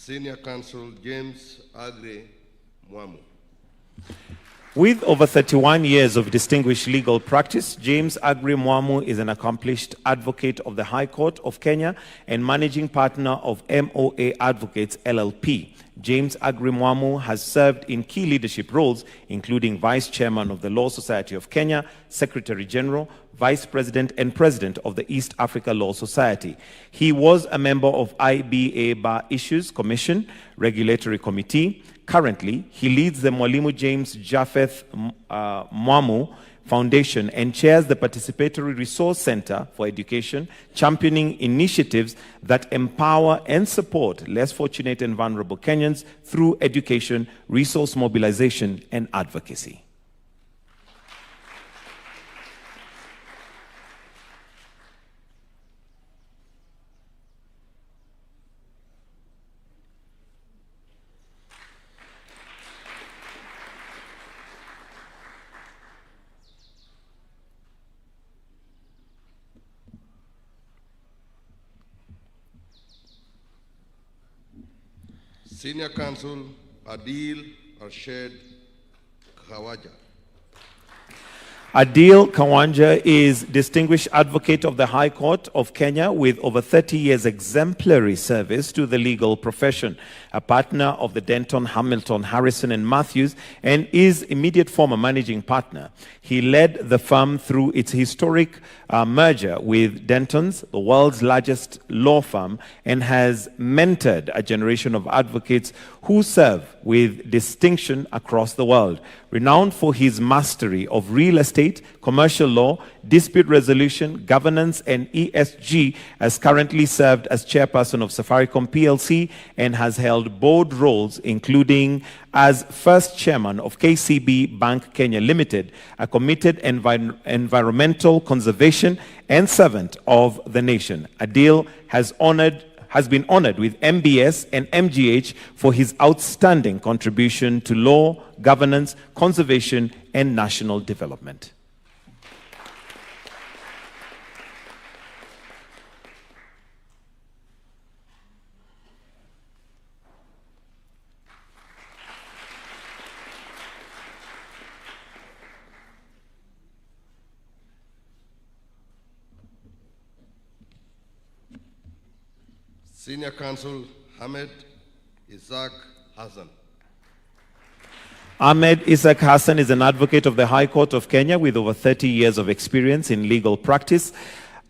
Senior Counsel James Agre Mwamu. With over 31 years of distinguished legal practice, James Agre Mwamu is an accomplished advocate of the High Court of Kenya and managing partner of MOA Advocates LLP. James Agre Mwamu has served in key leadership roles, including Vice Chairman of the Law Society of Kenya, Secretary General, Vice President and President of the East Africa Law Society. He was a member of IBA Bar Issues Commission, Regulatory Committee. Currently, he leads the Mwalimu James Japheth Mwamu Foundation and chairs the Participatory Resource Center for Education, championing initiatives that empower and support less fortunate and vulnerable Kenyans through education, resource mobilization, and advocacy. Senior Counsel Adil Arshad Khawaja. Adil Kawanja is Distinguished Advocate of the High Court of Kenya with over 30 years exemplary service to the legal profession, a partner of the Denton, Hamilton, Harrison and Matthews, and is immediate former managing partner. He led the firm through its historic merger with Denton's, the world's largest law firm, and has mentored a generation of advocates who serve with distinction across the world. Renowned for his mastery of real estate, commercial law, dispute resolution, governance, and ESG, has currently served as chairperson of Safaricom PLC and has held board roles, including as first chairman of KCB Bank Kenya Limited, a committed environmental conservation and servant of the nation. Adil has been honored with MBS and MGH for his outstanding contribution to law, governance, conservation, and national development. Senior Counsel Ahmed Isaac Hassan. Ahmed Isaac Hassan is an advocate of the High Court of Kenya with over 30 years of experience in legal practice,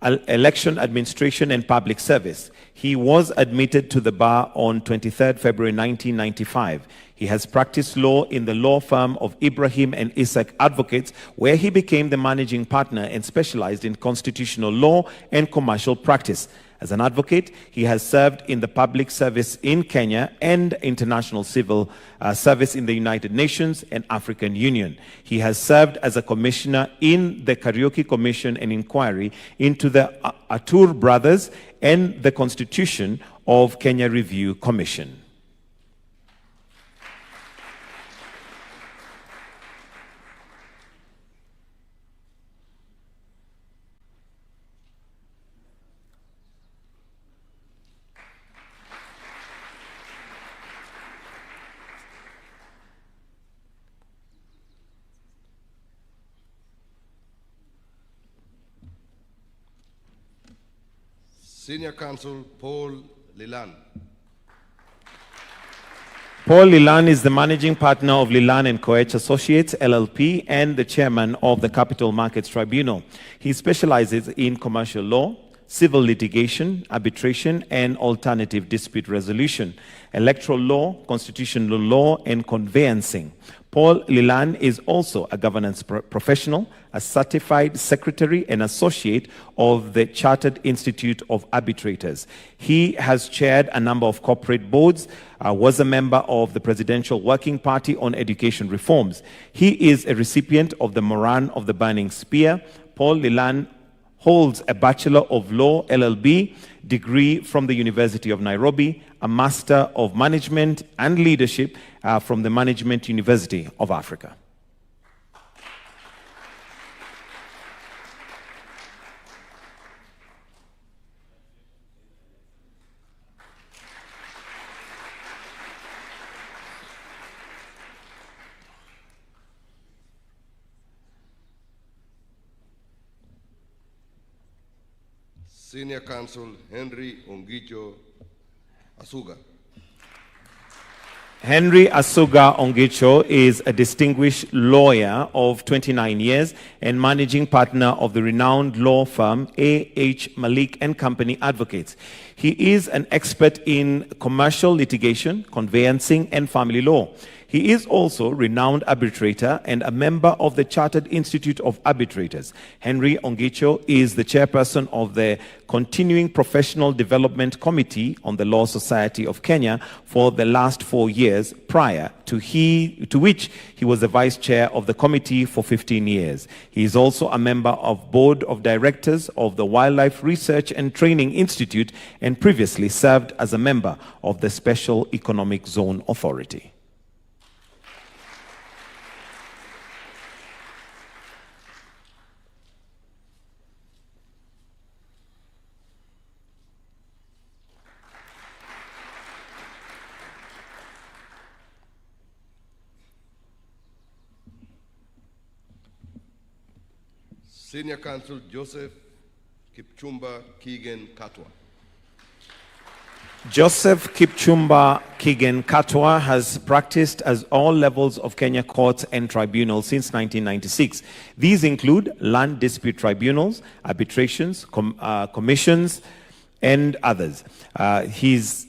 election administration, and public service. He was admitted to the bar on 23rd February 1995. He has practiced law in the law firm of Ibrahim and Isaac Advocates, where he became the managing partner and specialized in constitutional law and commercial practice. As an advocate, he has served in the public service in Kenya and international civil service in the United Nations and African Union. He has served as a commissioner in the Karaoke Commission and Inquiry into the Atur brothers and the Constitution of Kenya Review Commission. Senior Counsel Paul Lilan. Paul Lilan is the managing partner of Lilan and Koech Associates, LLP, and the chairman of the Capital Markets Tribunal. He specializes in commercial law, civil litigation, arbitration, and alternative dispute resolution, electoral law, constitutional law, and conveyancing. Paul Lilan is also a governance professional, a certified secretary and associate of the Chartered Institute of Arbitrators. He has chaired a number of corporate boards, was a member of the Presidential Working Party on Education Reforms. He is a recipient of the Moran of the Burning Spear. Paul Lilan holds a Bachelor of Law, LLB, degree from the University of Nairobi, a Master of Management and Leadership from the Management University of Africa. Senior Counsel Henry Ongicho Asuga. Henry Asuga Ongicho is a distinguished lawyer of 29 years and managing partner of the renowned law firm A.H. Malik and Company Advocates. He is an expert in commercial litigation, conveyancing, and family law. He is also a renowned arbitrator and a member of the Chartered Institute of Arbitrators. Henry Ongicho is the chairperson of the Continuing Professional Development Committee on the Law Society of Kenya for the last 4 years, prior to which he was the vice chair of the committee for 15 years. He is also a member of board of directors of the Wildlife Research and Training Institute and previously served as a member of the Special Economic Zone Authority. Senior Counsel Joseph Kipchumba Keegan Katwa. Joseph Kipchumba Keegan Katwa has practiced as all levels of Kenya courts and tribunals since 1996. These include land dispute tribunals, arbitrations, commissions, and others. His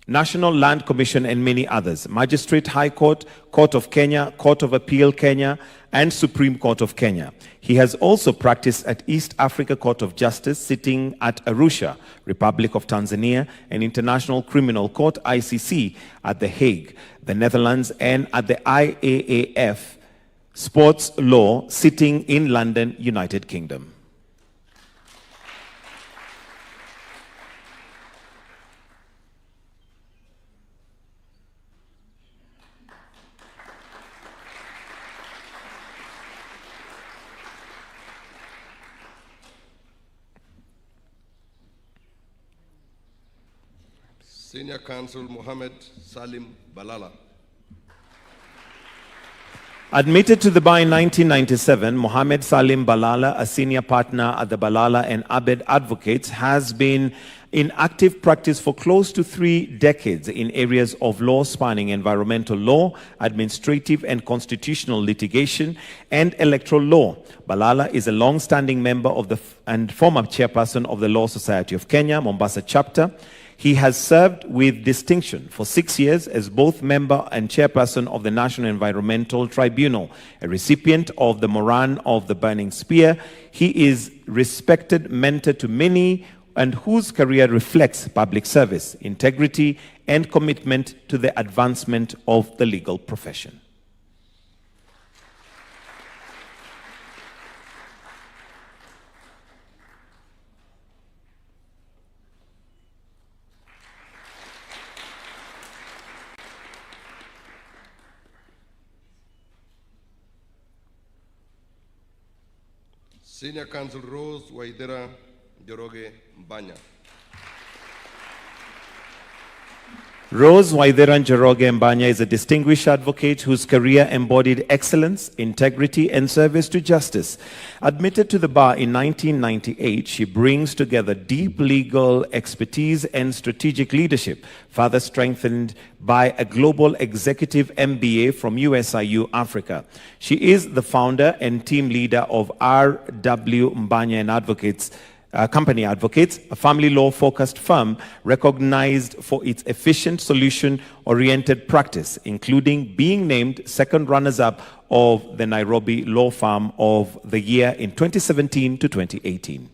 National Land Commission and many others, Magistrate High Court, Court of Kenya, Court of Appeal Kenya, and Supreme Court of Kenya. He has also practiced at East Africa Court of Justice, sitting at Arusha, Republic of Tanzania, and International Criminal Court, ICC, at The Hague, the Netherlands, and at the IAAF Sports Law, sitting in London, United Kingdom. Senior Counsel Mohammed Salim Balala. Admitted to the bar in 1997, Mohammed Salim Balala, a senior partner at the Balala and Abed Advocates, has been in active practice for close to 3 decades in areas of law spanning environmental law, administrative and constitutional litigation, and electoral law. Balala is a long-standing member of and former chairperson of the Law Society of Kenya, Mombasa chapter. He has served with distinction for 6 years as both member and chairperson of the National Environmental Tribunal, a recipient of the Moran of the Burning Spear. He is respected mentor to many and whose career reflects public service, integrity, and commitment to the advancement of the legal profession. Senior Counsel Rose Waidera Joroge Mbanya. Rose Waitheran Njoroge Mbanya is a distinguished advocate whose career embodied excellence, integrity, and service to justice. Admitted to the bar in 1998, she brings together deep legal expertise and strategic leadership, further strengthened by a global executive MBA from USIU Africa. She is the founder and team leader of R.W. Mbanya and Advocates, Company Advocates, a family law-focused firm recognized for its efficient solution-oriented practice, including being named second runners-up of the Nairobi Law Firm of the Year in 2017 to 2018.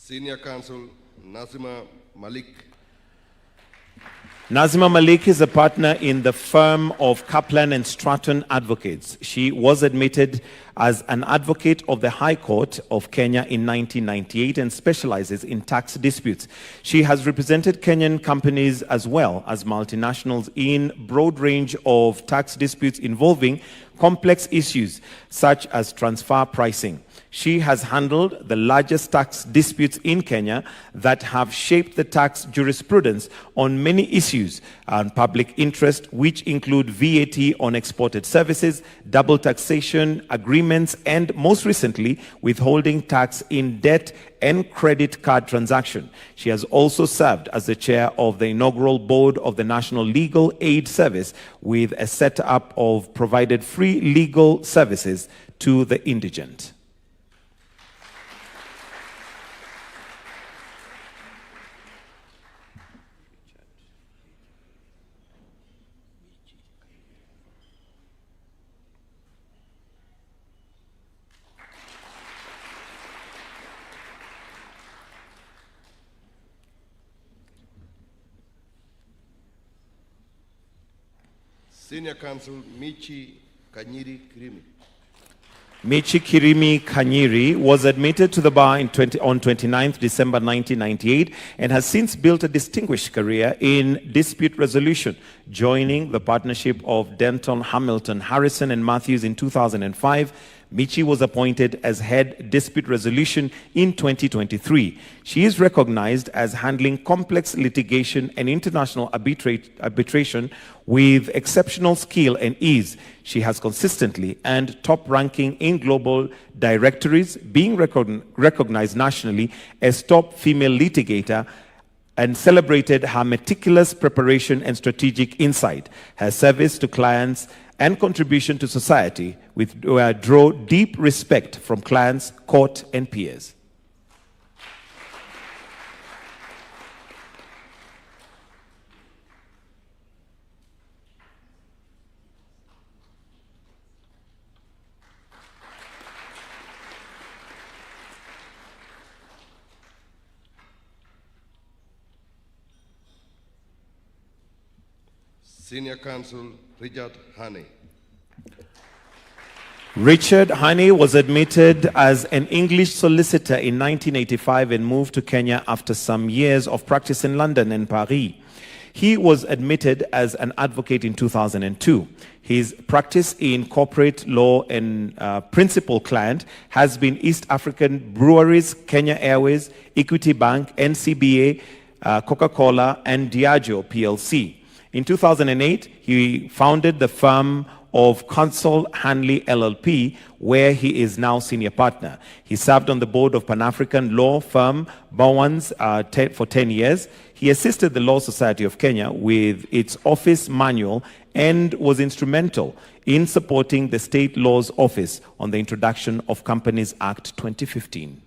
Senior Counsel Nazima Malik. Nazima Malik is a partner in the firm of Kaplan and Stratton Advocates. She was admitted as an advocate of the High Court of Kenya in 1998 and specializes in tax disputes. She has represented Kenyan companies as well as multinationals in a broad range of tax disputes involving complex issues such as transfer pricing. She has handled the largest tax disputes in Kenya that have shaped the tax jurisprudence on many issues and public interest, which include VAT on exported services, double taxation agreements, and most recently, withholding tax in debt and credit card transaction. She has also served as the chair of the inaugural board of the National Legal Aid Service with a setup of provided free legal services to the indigent. Senior Counsel Michi Kanyiri Kirimi. Michi Kirimi Kanyiri was admitted to the bar on 29th December 1998 and has since built a distinguished career in dispute resolution, joining the partnership of Denton, Hamilton, Harrison, and Matthews in 2005. Michi was appointed as head dispute resolution in 2023. She is recognized as handling complex litigation and international arbitration with exceptional skill and ease. She has consistently earned top ranking in global directories, being recognized nationally as top female litigator, and celebrated her meticulous preparation and strategic insight. Her service to clients and contribution to society draw deep respect from clients, court, and peers. Senior Counsel Richard Haney. Richard Haney was admitted as an English solicitor in 1985 and moved to Kenya after some years of practice in London and Paris. He was admitted as an advocate in 2002. His practice in corporate law and principal client has been East African Breweries, Kenya Airways, Equity Bank, NCBA, Coca-Cola, and Diageo PLC. In 2008, he founded the firm of Counsel Hanley LLP, where he is now senior partner. He served on the board of Pan-African law firm Bowans for 10 years. He assisted the Law Society of Kenya with its office manual and was instrumental in supporting the State Laws Office on the introduction of Companies Act 2015.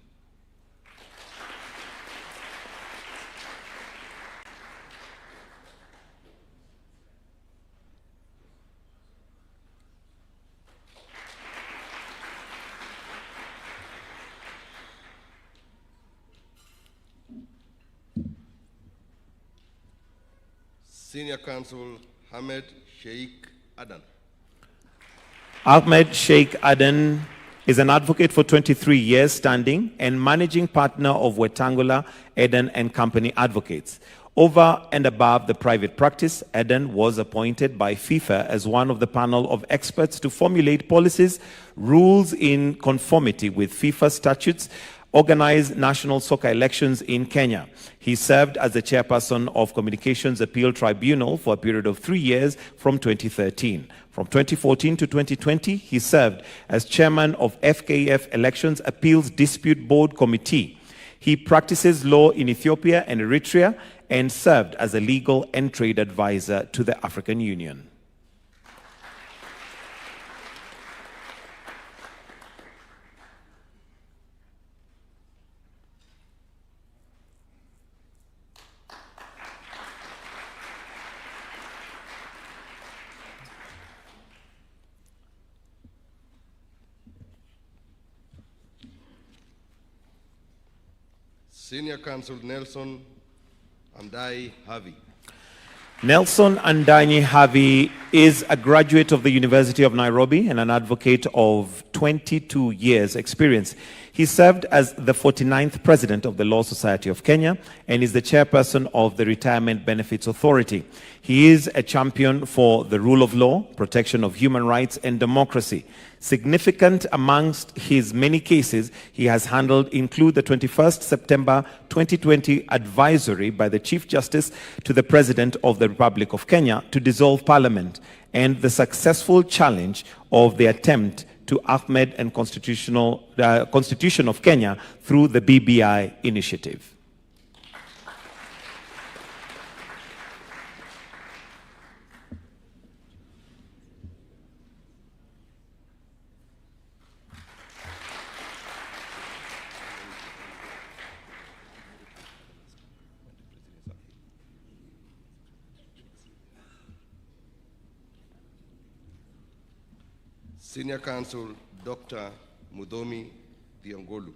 Senior Counsel Ahmed Sheikh Adan. Ahmed Sheikh Adan is an advocate for 23 years standing and managing partner of Wetangula, Eden and Company Advocates. Over and above the private practice, Eden was appointed by FIFA as one of the panel of experts to formulate policies, rules in conformity with FIFA statutes, organize national soccer elections in Kenya. He served as the chairperson of Communications Appeal Tribunal for a period of 3 years from 2013. From 2014 to 2020, he served as chairman of FKF Elections Appeals Dispute Board Committee. He practices law in Ethiopia and Eritrea and served as a legal and trade advisor to the African Union. Senior Counsel Nelson Andai Havi. Nelson Andanyi Havi is a graduate of the University of Nairobi and an advocate of 22 years' experience. He served as the 49th president of the Law Society of Kenya and is the chairperson of the Retirement Benefits Authority. He is a champion for the rule of law, protection of human rights, and democracy. Significant amongst his many cases he has handled include the 21st September 2020 advisory by the Chief Justice to the President of the Republic of Kenya to dissolve Parliament and the successful challenge of the attempt to Ahmed and Constitution of Kenya through the BBI initiative. Senior Counsel Dr. Mudhomi Thiongolu.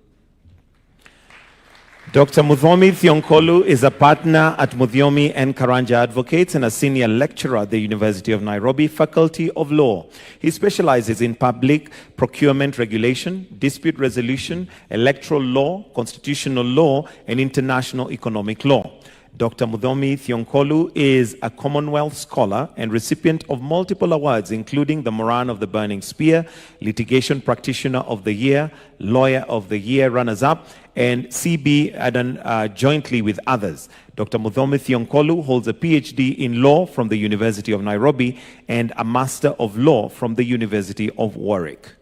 Dr. Mudhomi Thiongolu is a partner at Muthiomi and Karanja Advocates and a senior lecturer at the University of Nairobi Faculty of Law. He specializes in public procurement regulation, dispute resolution, electoral law, constitutional law, and international economic law. Dr. Mudhomi Thiongolu is a Commonwealth scholar and recipient of multiple awards, including the Moran of the Burning Spear, Litigation Practitioner of the Year, Lawyer of the Year runners-up, and CB Adan jointly with others. Dr. Mudhomi Thiongolu holds a PhD in law from the University of Nairobi and a Master of Law from the University of Warwick.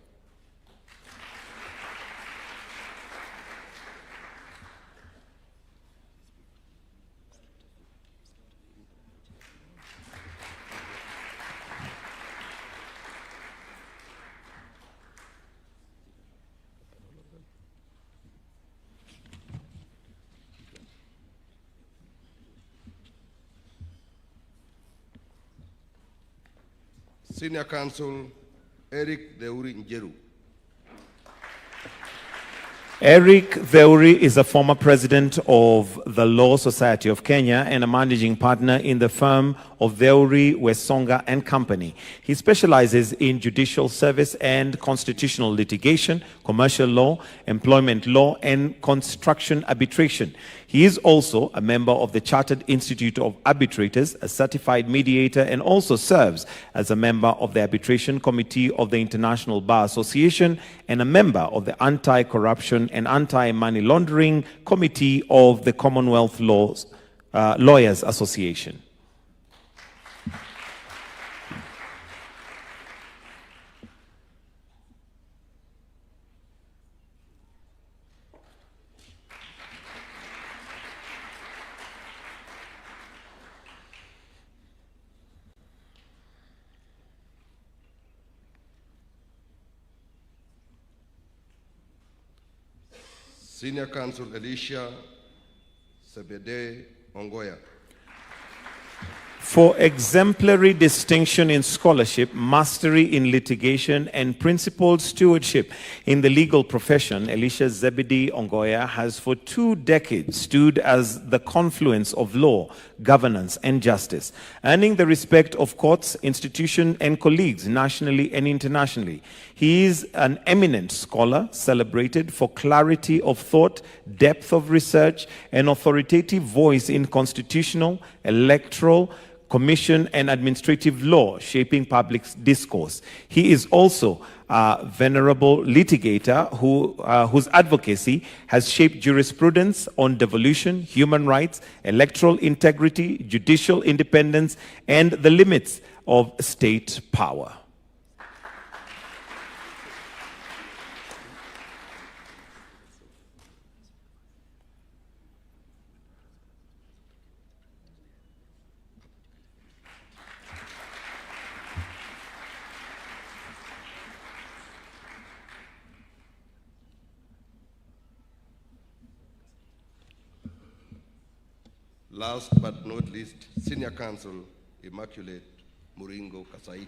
Senior Counsel Eric Deuri Njeru. Eric Theuri is a former president of the Law Society of Kenya and a managing partner in the firm of Theuri, Wesonga and Company. He specializes in judicial service and constitutional litigation, commercial law, employment law, and construction arbitration. He is also a member of the Chartered Institute of Arbitrators, a certified mediator, and also serves as a member of the Arbitration Committee of the International Bar Association and a member of the Anti-Corruption and Anti-Money Laundering Committee of the Commonwealth Lawyers Association. Senior Counsel Elisha Sebede Ongoya. For exemplary distinction in scholarship, mastery in litigation, and principled stewardship in the legal profession, Elisha Zebedee Ongoya has for 2 decades stood as the confluence of law, governance, and justice, earning the respect of courts, institutions, and colleagues nationally and internationally. He is an eminent scholar, celebrated for clarity of thought, depth of research, and authoritative voice in constitutional, electoral, commission, and administrative law, shaping public discourse. He is also a venerable litigator whose advocacy has shaped jurisprudence on devolution, human rights, electoral integrity, judicial independence, and the limits of state power. Last but not least, Senior Counsel Immaculate Muringo Kasait.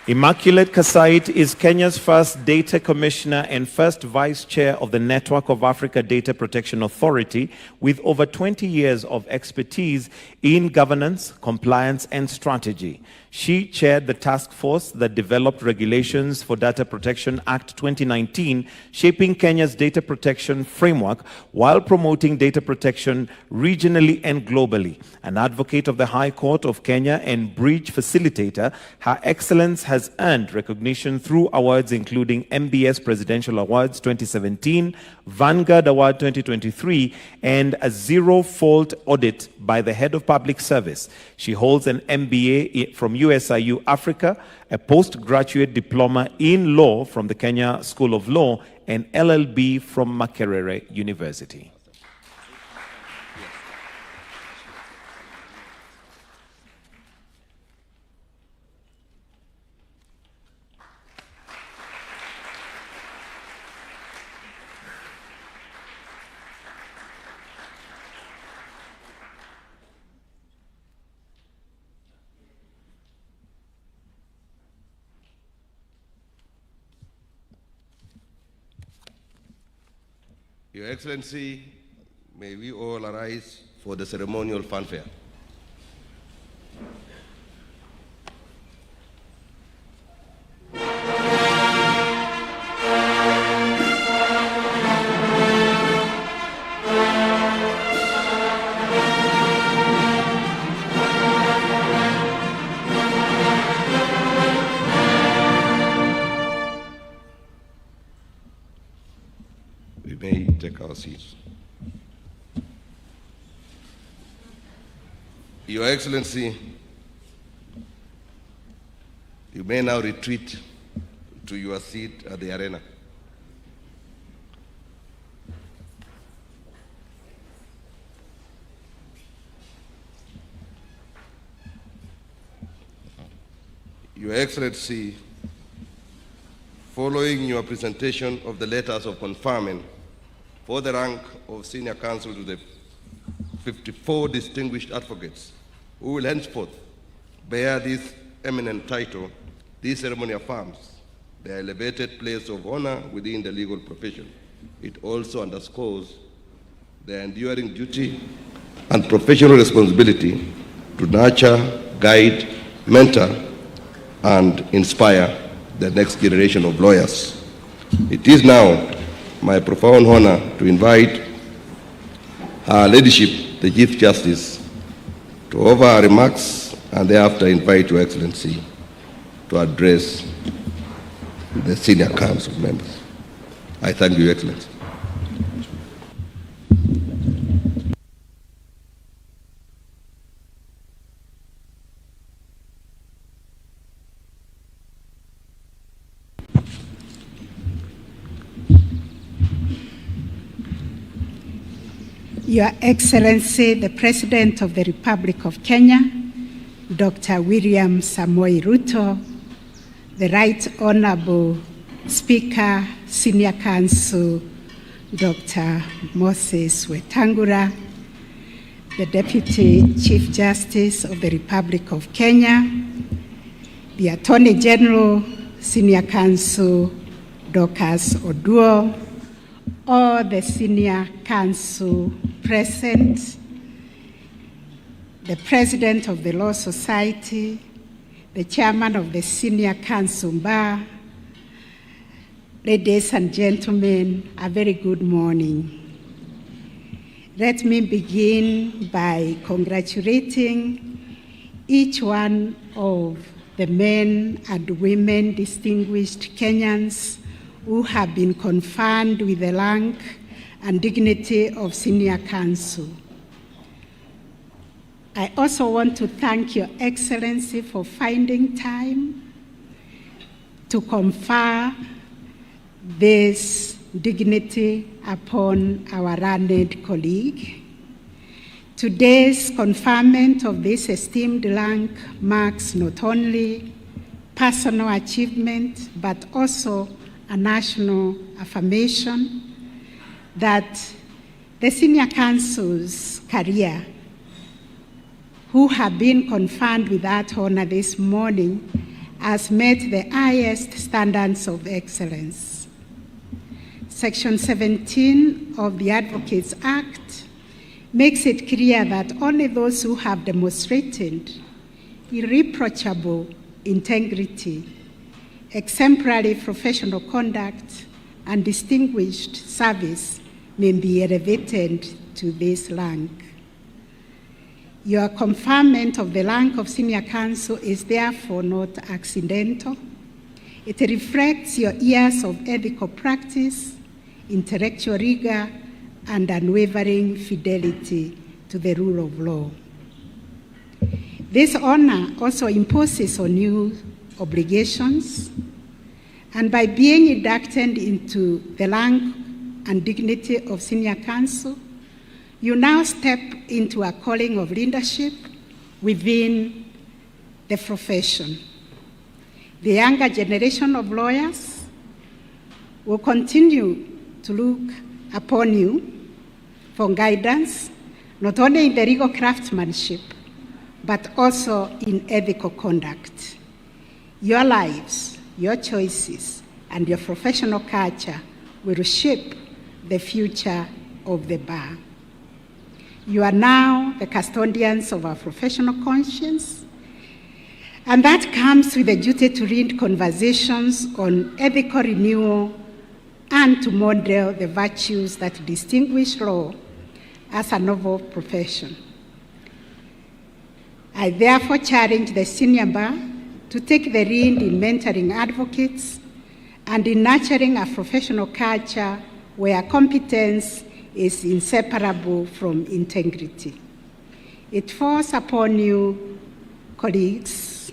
Immaculate Kasait is Kenya's first data commissioner and first vice chair of the Network of Africa Data Protection Authority, with over 20 years of expertise in governance, compliance, and strategy. She chaired the task force that developed regulations for Data Protection Act 2019, shaping Kenya's data protection framework while promoting data protection regionally and globally. An advocate of the High Court of Kenya and breach facilitator, her excellence has earned recognition through awards including MBS Presidential Awards 2017, Vanguard Award 2023, and a zero-fault audit by the Head of Public Service. She holds an MBA from USIU Africa, a postgraduate diploma in law from the Kenya School of Law, and LLB from Makerere University. Your Excellency, may we all arise for the ceremonial fanfare. We may take our seats. Your Excellency, you may now retreat to your seat at the arena. Your Excellency, following your presentation of the letters of conferment for the rank of Senior Counsel to the 54 distinguished advocates who will henceforth bear this eminent title, this ceremony affirms their elevated place of honor within the legal profession. It also underscores their enduring duty and professional responsibility to nurture, guide, mentor, and inspire the next generation of lawyers. It is now my profound honor to invite Her Ladyship, the Chief Justice, to offer her remarks and thereafter invite Your Excellency to address the Senior Council members. I thank you, Your Excellency. Your Excellency, the President of the Republic of Kenya, Dr. William Samoei Ruto, the Right Honorable Speaker, Senior Counsel, Dr. Moses Wetangula, the Deputy Chief Justice of the Republic of Kenya, the Attorney General, Senior Counsel Dorcas Oduor, all the Senior Counsel present, the President of the Law Society, the Chairman of the Senior Counsel Bar, ladies and gentlemen, a very good morning. Let me begin by congratulating each one of the men and women, distinguished Kenyans, who have been conferred with the rank and dignity of Senior Counsel. I also want to thank Your Excellency for finding time to confer this dignity upon our learned colleague. Today's conferment of this esteemed rank marks not only personal achievement, but also a national affirmation that the Senior Counsel's career, who have been conferred with that honor this morning, has met the highest standards of excellence. Section 17 of the Advocates Act makes it clear that only those who have demonstrated irreproachable integrity, exemplary professional conduct, and distinguished service may be elevated to this rank. Your conferment of the rank of Senior Counsel is therefore not accidental. It reflects your years of ethical practice, intellectual rigor, and unwavering fidelity to the rule of law. This honor also imposes on you obligations, and by being inducted into the rank and dignity of Senior Counsel, you now step into a calling of leadership within the profession. The younger generation of lawyers will continue to look upon you for guidance, not only in the legal craftsmanship, but also in ethical conduct. Your lives, your choices, and your professional culture will shape the future of the bar. You are now the custodians of our professional conscience, and that comes with the duty to lead conversations on ethical renewal and to model the virtues that distinguish law as a novel profession. I therefore challenge the senior bar to take the lead in mentoring advocates and in nurturing a professional culture where competence is inseparable from integrity. It falls upon you, colleagues,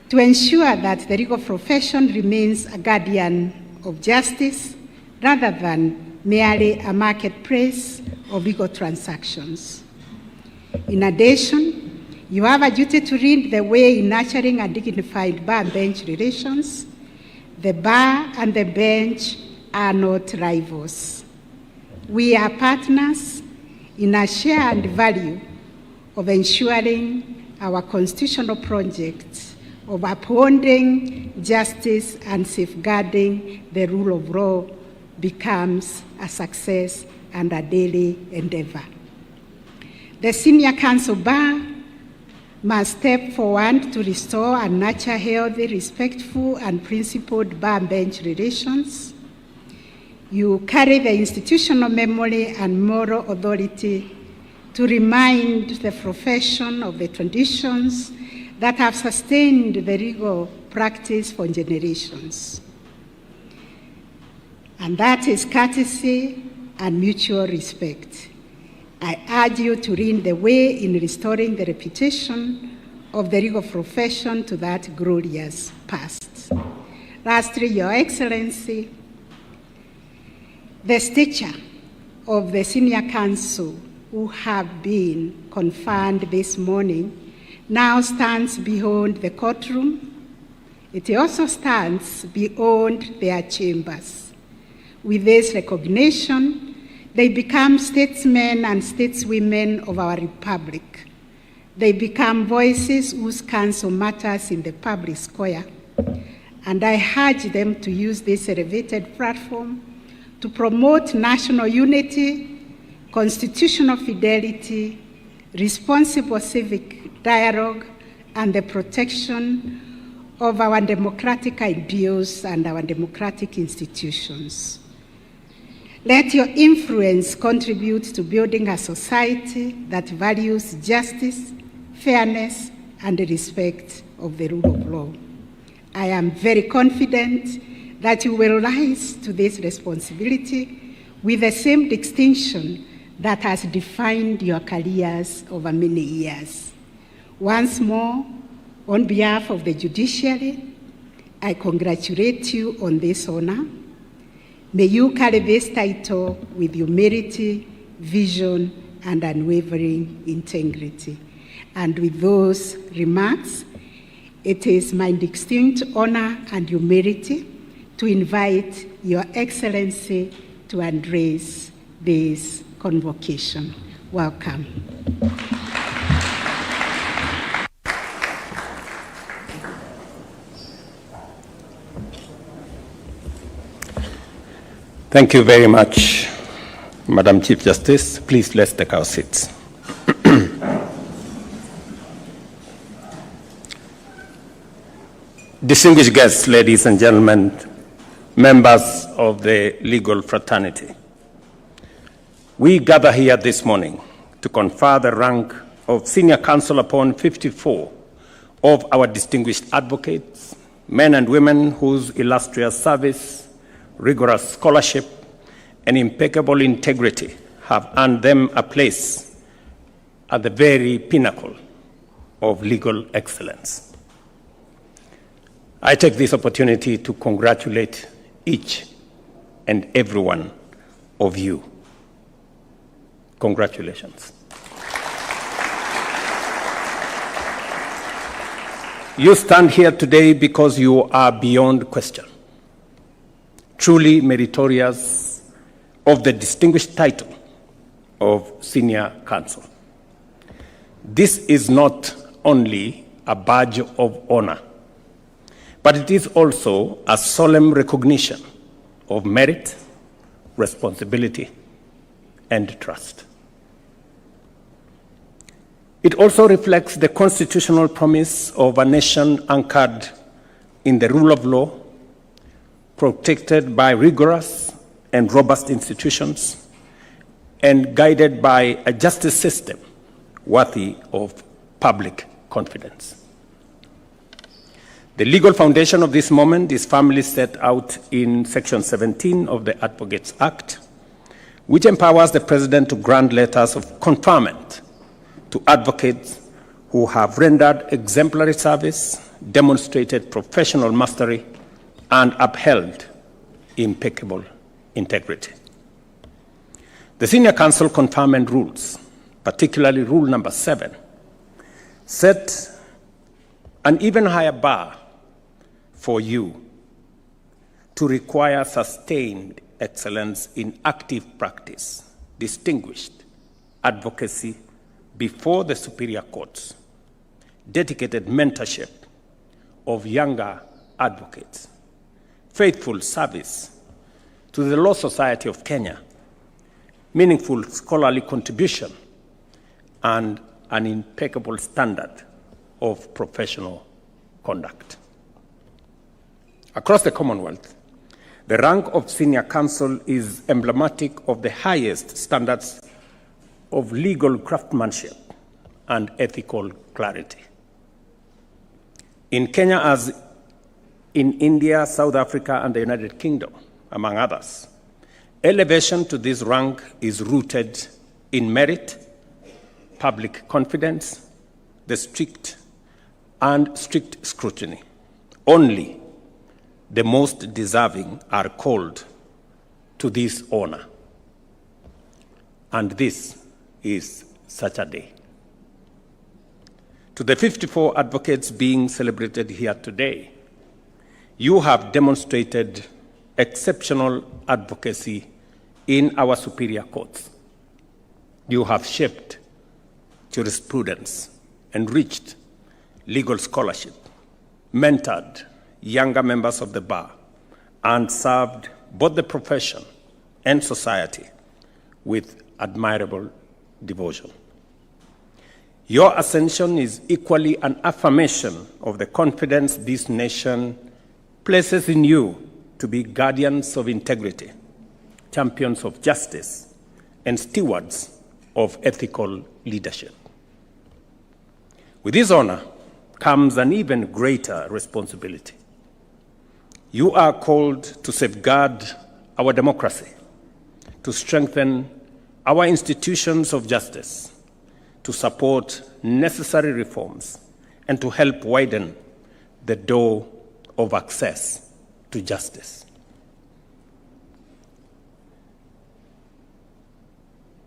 to ensure that the legal profession remains a guardian of justice rather than merely a marketplace of legal transactions. In addition, you have a duty to lead the way in nurturing a dignified bar-bench relations. The bar and the bench are not rivals. We are partners in a shared value of ensuring our constitutional project of upholding justice and safeguarding the rule of law becomes a success and a daily endeavor. The Senior Counsel Bar must step forward to restore and nurture healthy, respectful, and principled bar-bench relations. You carry the institutional memory and moral authority to remind the profession of the traditions that have sustained the legal practice for generations. And that is courtesy and mutual respect. I urge you to lead the way in restoring the reputation of the legal profession to that glorious past. Lastly, Your Excellency, the stature of the Senior Counsel who have been conferred this morning now stands beyond the courtroom. It also stands beyond their chambers. With this recognition, They become statesmen and stateswomen of our republic. They become voices whose counsel matters in the public square. And I urge them to use this elevated platform to promote national unity, constitutional fidelity, responsible civic dialogue, and the protection of our democratic ideals and our democratic institutions. Let your influence contribute to building a society that values justice, fairness, and the respect of the rule of law. I am very confident that you will rise to this responsibility with the same distinction that has defined your careers over many years. Once more, on behalf of the judiciary, I congratulate you on this honor. May you carry this title with humility, vision, and unwavering integrity. And with those remarks, it is my distinct honor and humility to invite Your Excellency to address this convocation. Welcome. Thank you very much, Madam Chief Justice. Please, let's take our seats. Distinguished guests, ladies and gentlemen, members of the legal fraternity, we gather here this morning to confer the rank of senior counsel upon 54 of our distinguished advocates, men and women whose illustrious service, rigorous scholarship, and impeccable integrity have earned them a place at the very pinnacle of legal excellence. I take this opportunity to congratulate each and every one of you. Congratulations. You stand here today because you are beyond question, truly meritorious of the distinguished title of senior counsel. This is not only a badge of honor, but it is also a solemn recognition of merit, responsibility, and trust. It also reflects the constitutional promise of a nation anchored in the rule of law, protected by rigorous and robust institutions, and guided by a justice system worthy of public confidence. The legal foundation of this moment is firmly set out in Section 17 of the Advocates Act, which empowers the President to grant letters of conferment to advocates who have rendered exemplary service, demonstrated professional mastery, and upheld impeccable integrity. The Senior Counsel Conferment Rules, particularly Rule number 7, set an even higher bar for you to require sustained excellence in active practice, distinguished advocacy before the superior courts, dedicated mentorship of younger advocates, faithful service to the Law Society of Kenya, meaningful scholarly contribution, and an impeccable standard of professional conduct. Across the Commonwealth, the rank of senior counsel is emblematic of the highest standards of legal craftsmanship and ethical clarity. In Kenya, as in India, South Africa, and the United Kingdom, among others, elevation to this rank is rooted in merit, public confidence, the strict scrutiny. Only the most deserving are called to this honor. And this is such a day. To the 54 advocates being celebrated here today, you have demonstrated exceptional advocacy in our superior courts. You have shaped jurisprudence, enriched legal scholarship, mentored younger members of the bar, and served both the profession and society with admirable devotion. Your ascension is equally an affirmation of the confidence this nation places in you to be guardians of integrity, champions of justice, and stewards of ethical leadership. With this honor comes an even greater responsibility. You are called to safeguard our democracy, to strengthen our institutions of justice, to support necessary reforms, and to help widen the door of access to justice.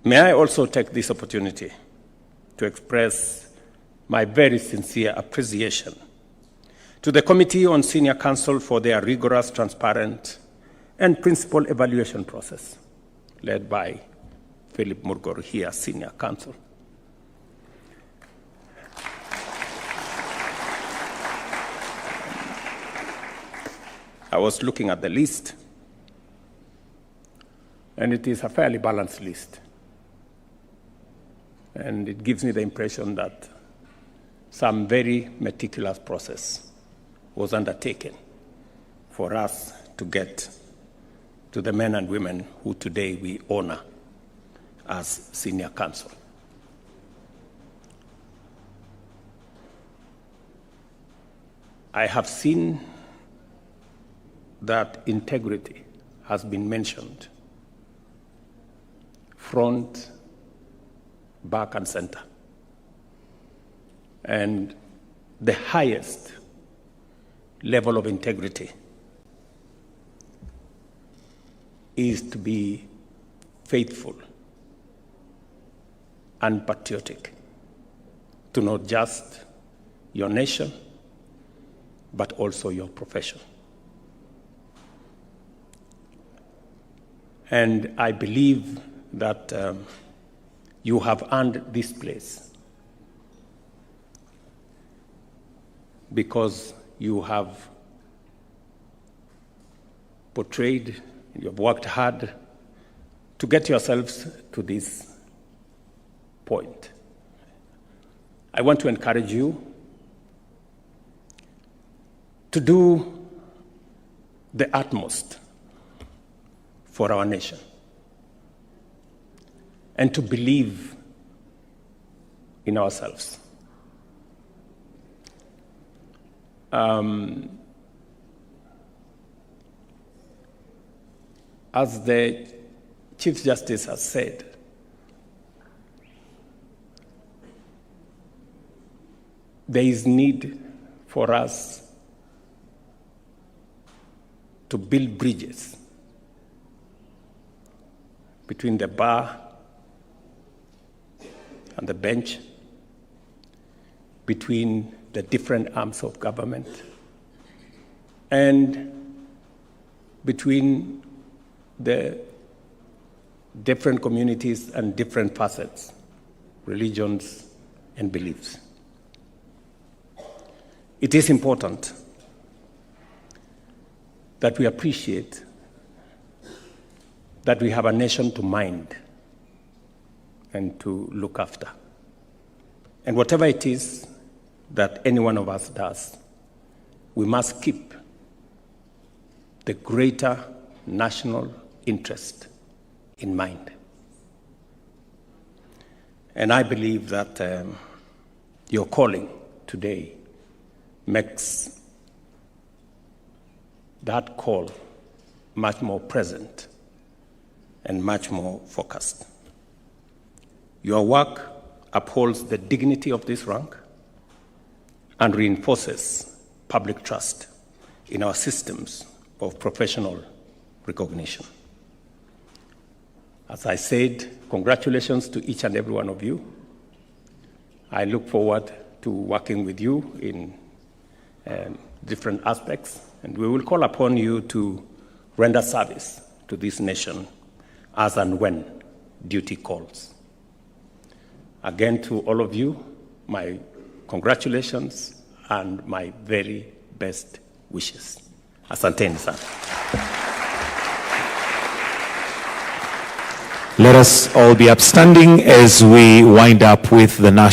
May I also take this opportunity to express my very sincere appreciation to the Committee on Senior Counsel for their rigorous, transparent, and principled evaluation process, led by Philip Murgor here, Senior Counsel. I was looking at the list, and it is a fairly balanced list. And it gives me the impression that some very meticulous process was undertaken for us to get to the men and women who today we honor as senior counsel. I have seen that integrity has been mentioned front, back, and center. And the highest level of integrity is to be faithful and patriotic to not just your nation, but also your profession. And I believe that you have earned this place because you have portrayed, you have worked hard to get yourselves to this point. I want to encourage you to do the utmost for our nation and to believe in ourselves. As the Chief Justice has said, there is need for us to build bridges between the bar and the bench, between the different arms of government, and between the different communities and different facets, religions, and beliefs. It is important that we appreciate that we have a nation to mind and to look after. And whatever it is that any one of us does, we must keep the greater national interest in mind. And I believe that your calling today makes that call much more present and much more focused. Your work upholds the dignity of this rank and reinforces public trust in our systems of professional recognition. As I said, congratulations to each and every one of you. I look forward to working with you in different aspects, and we will call upon you to render service to this nation as and when duty calls. Again, to all of you, my congratulations and my very best wishes. Asanteni sana. Let us all be upstanding as we wind up with the national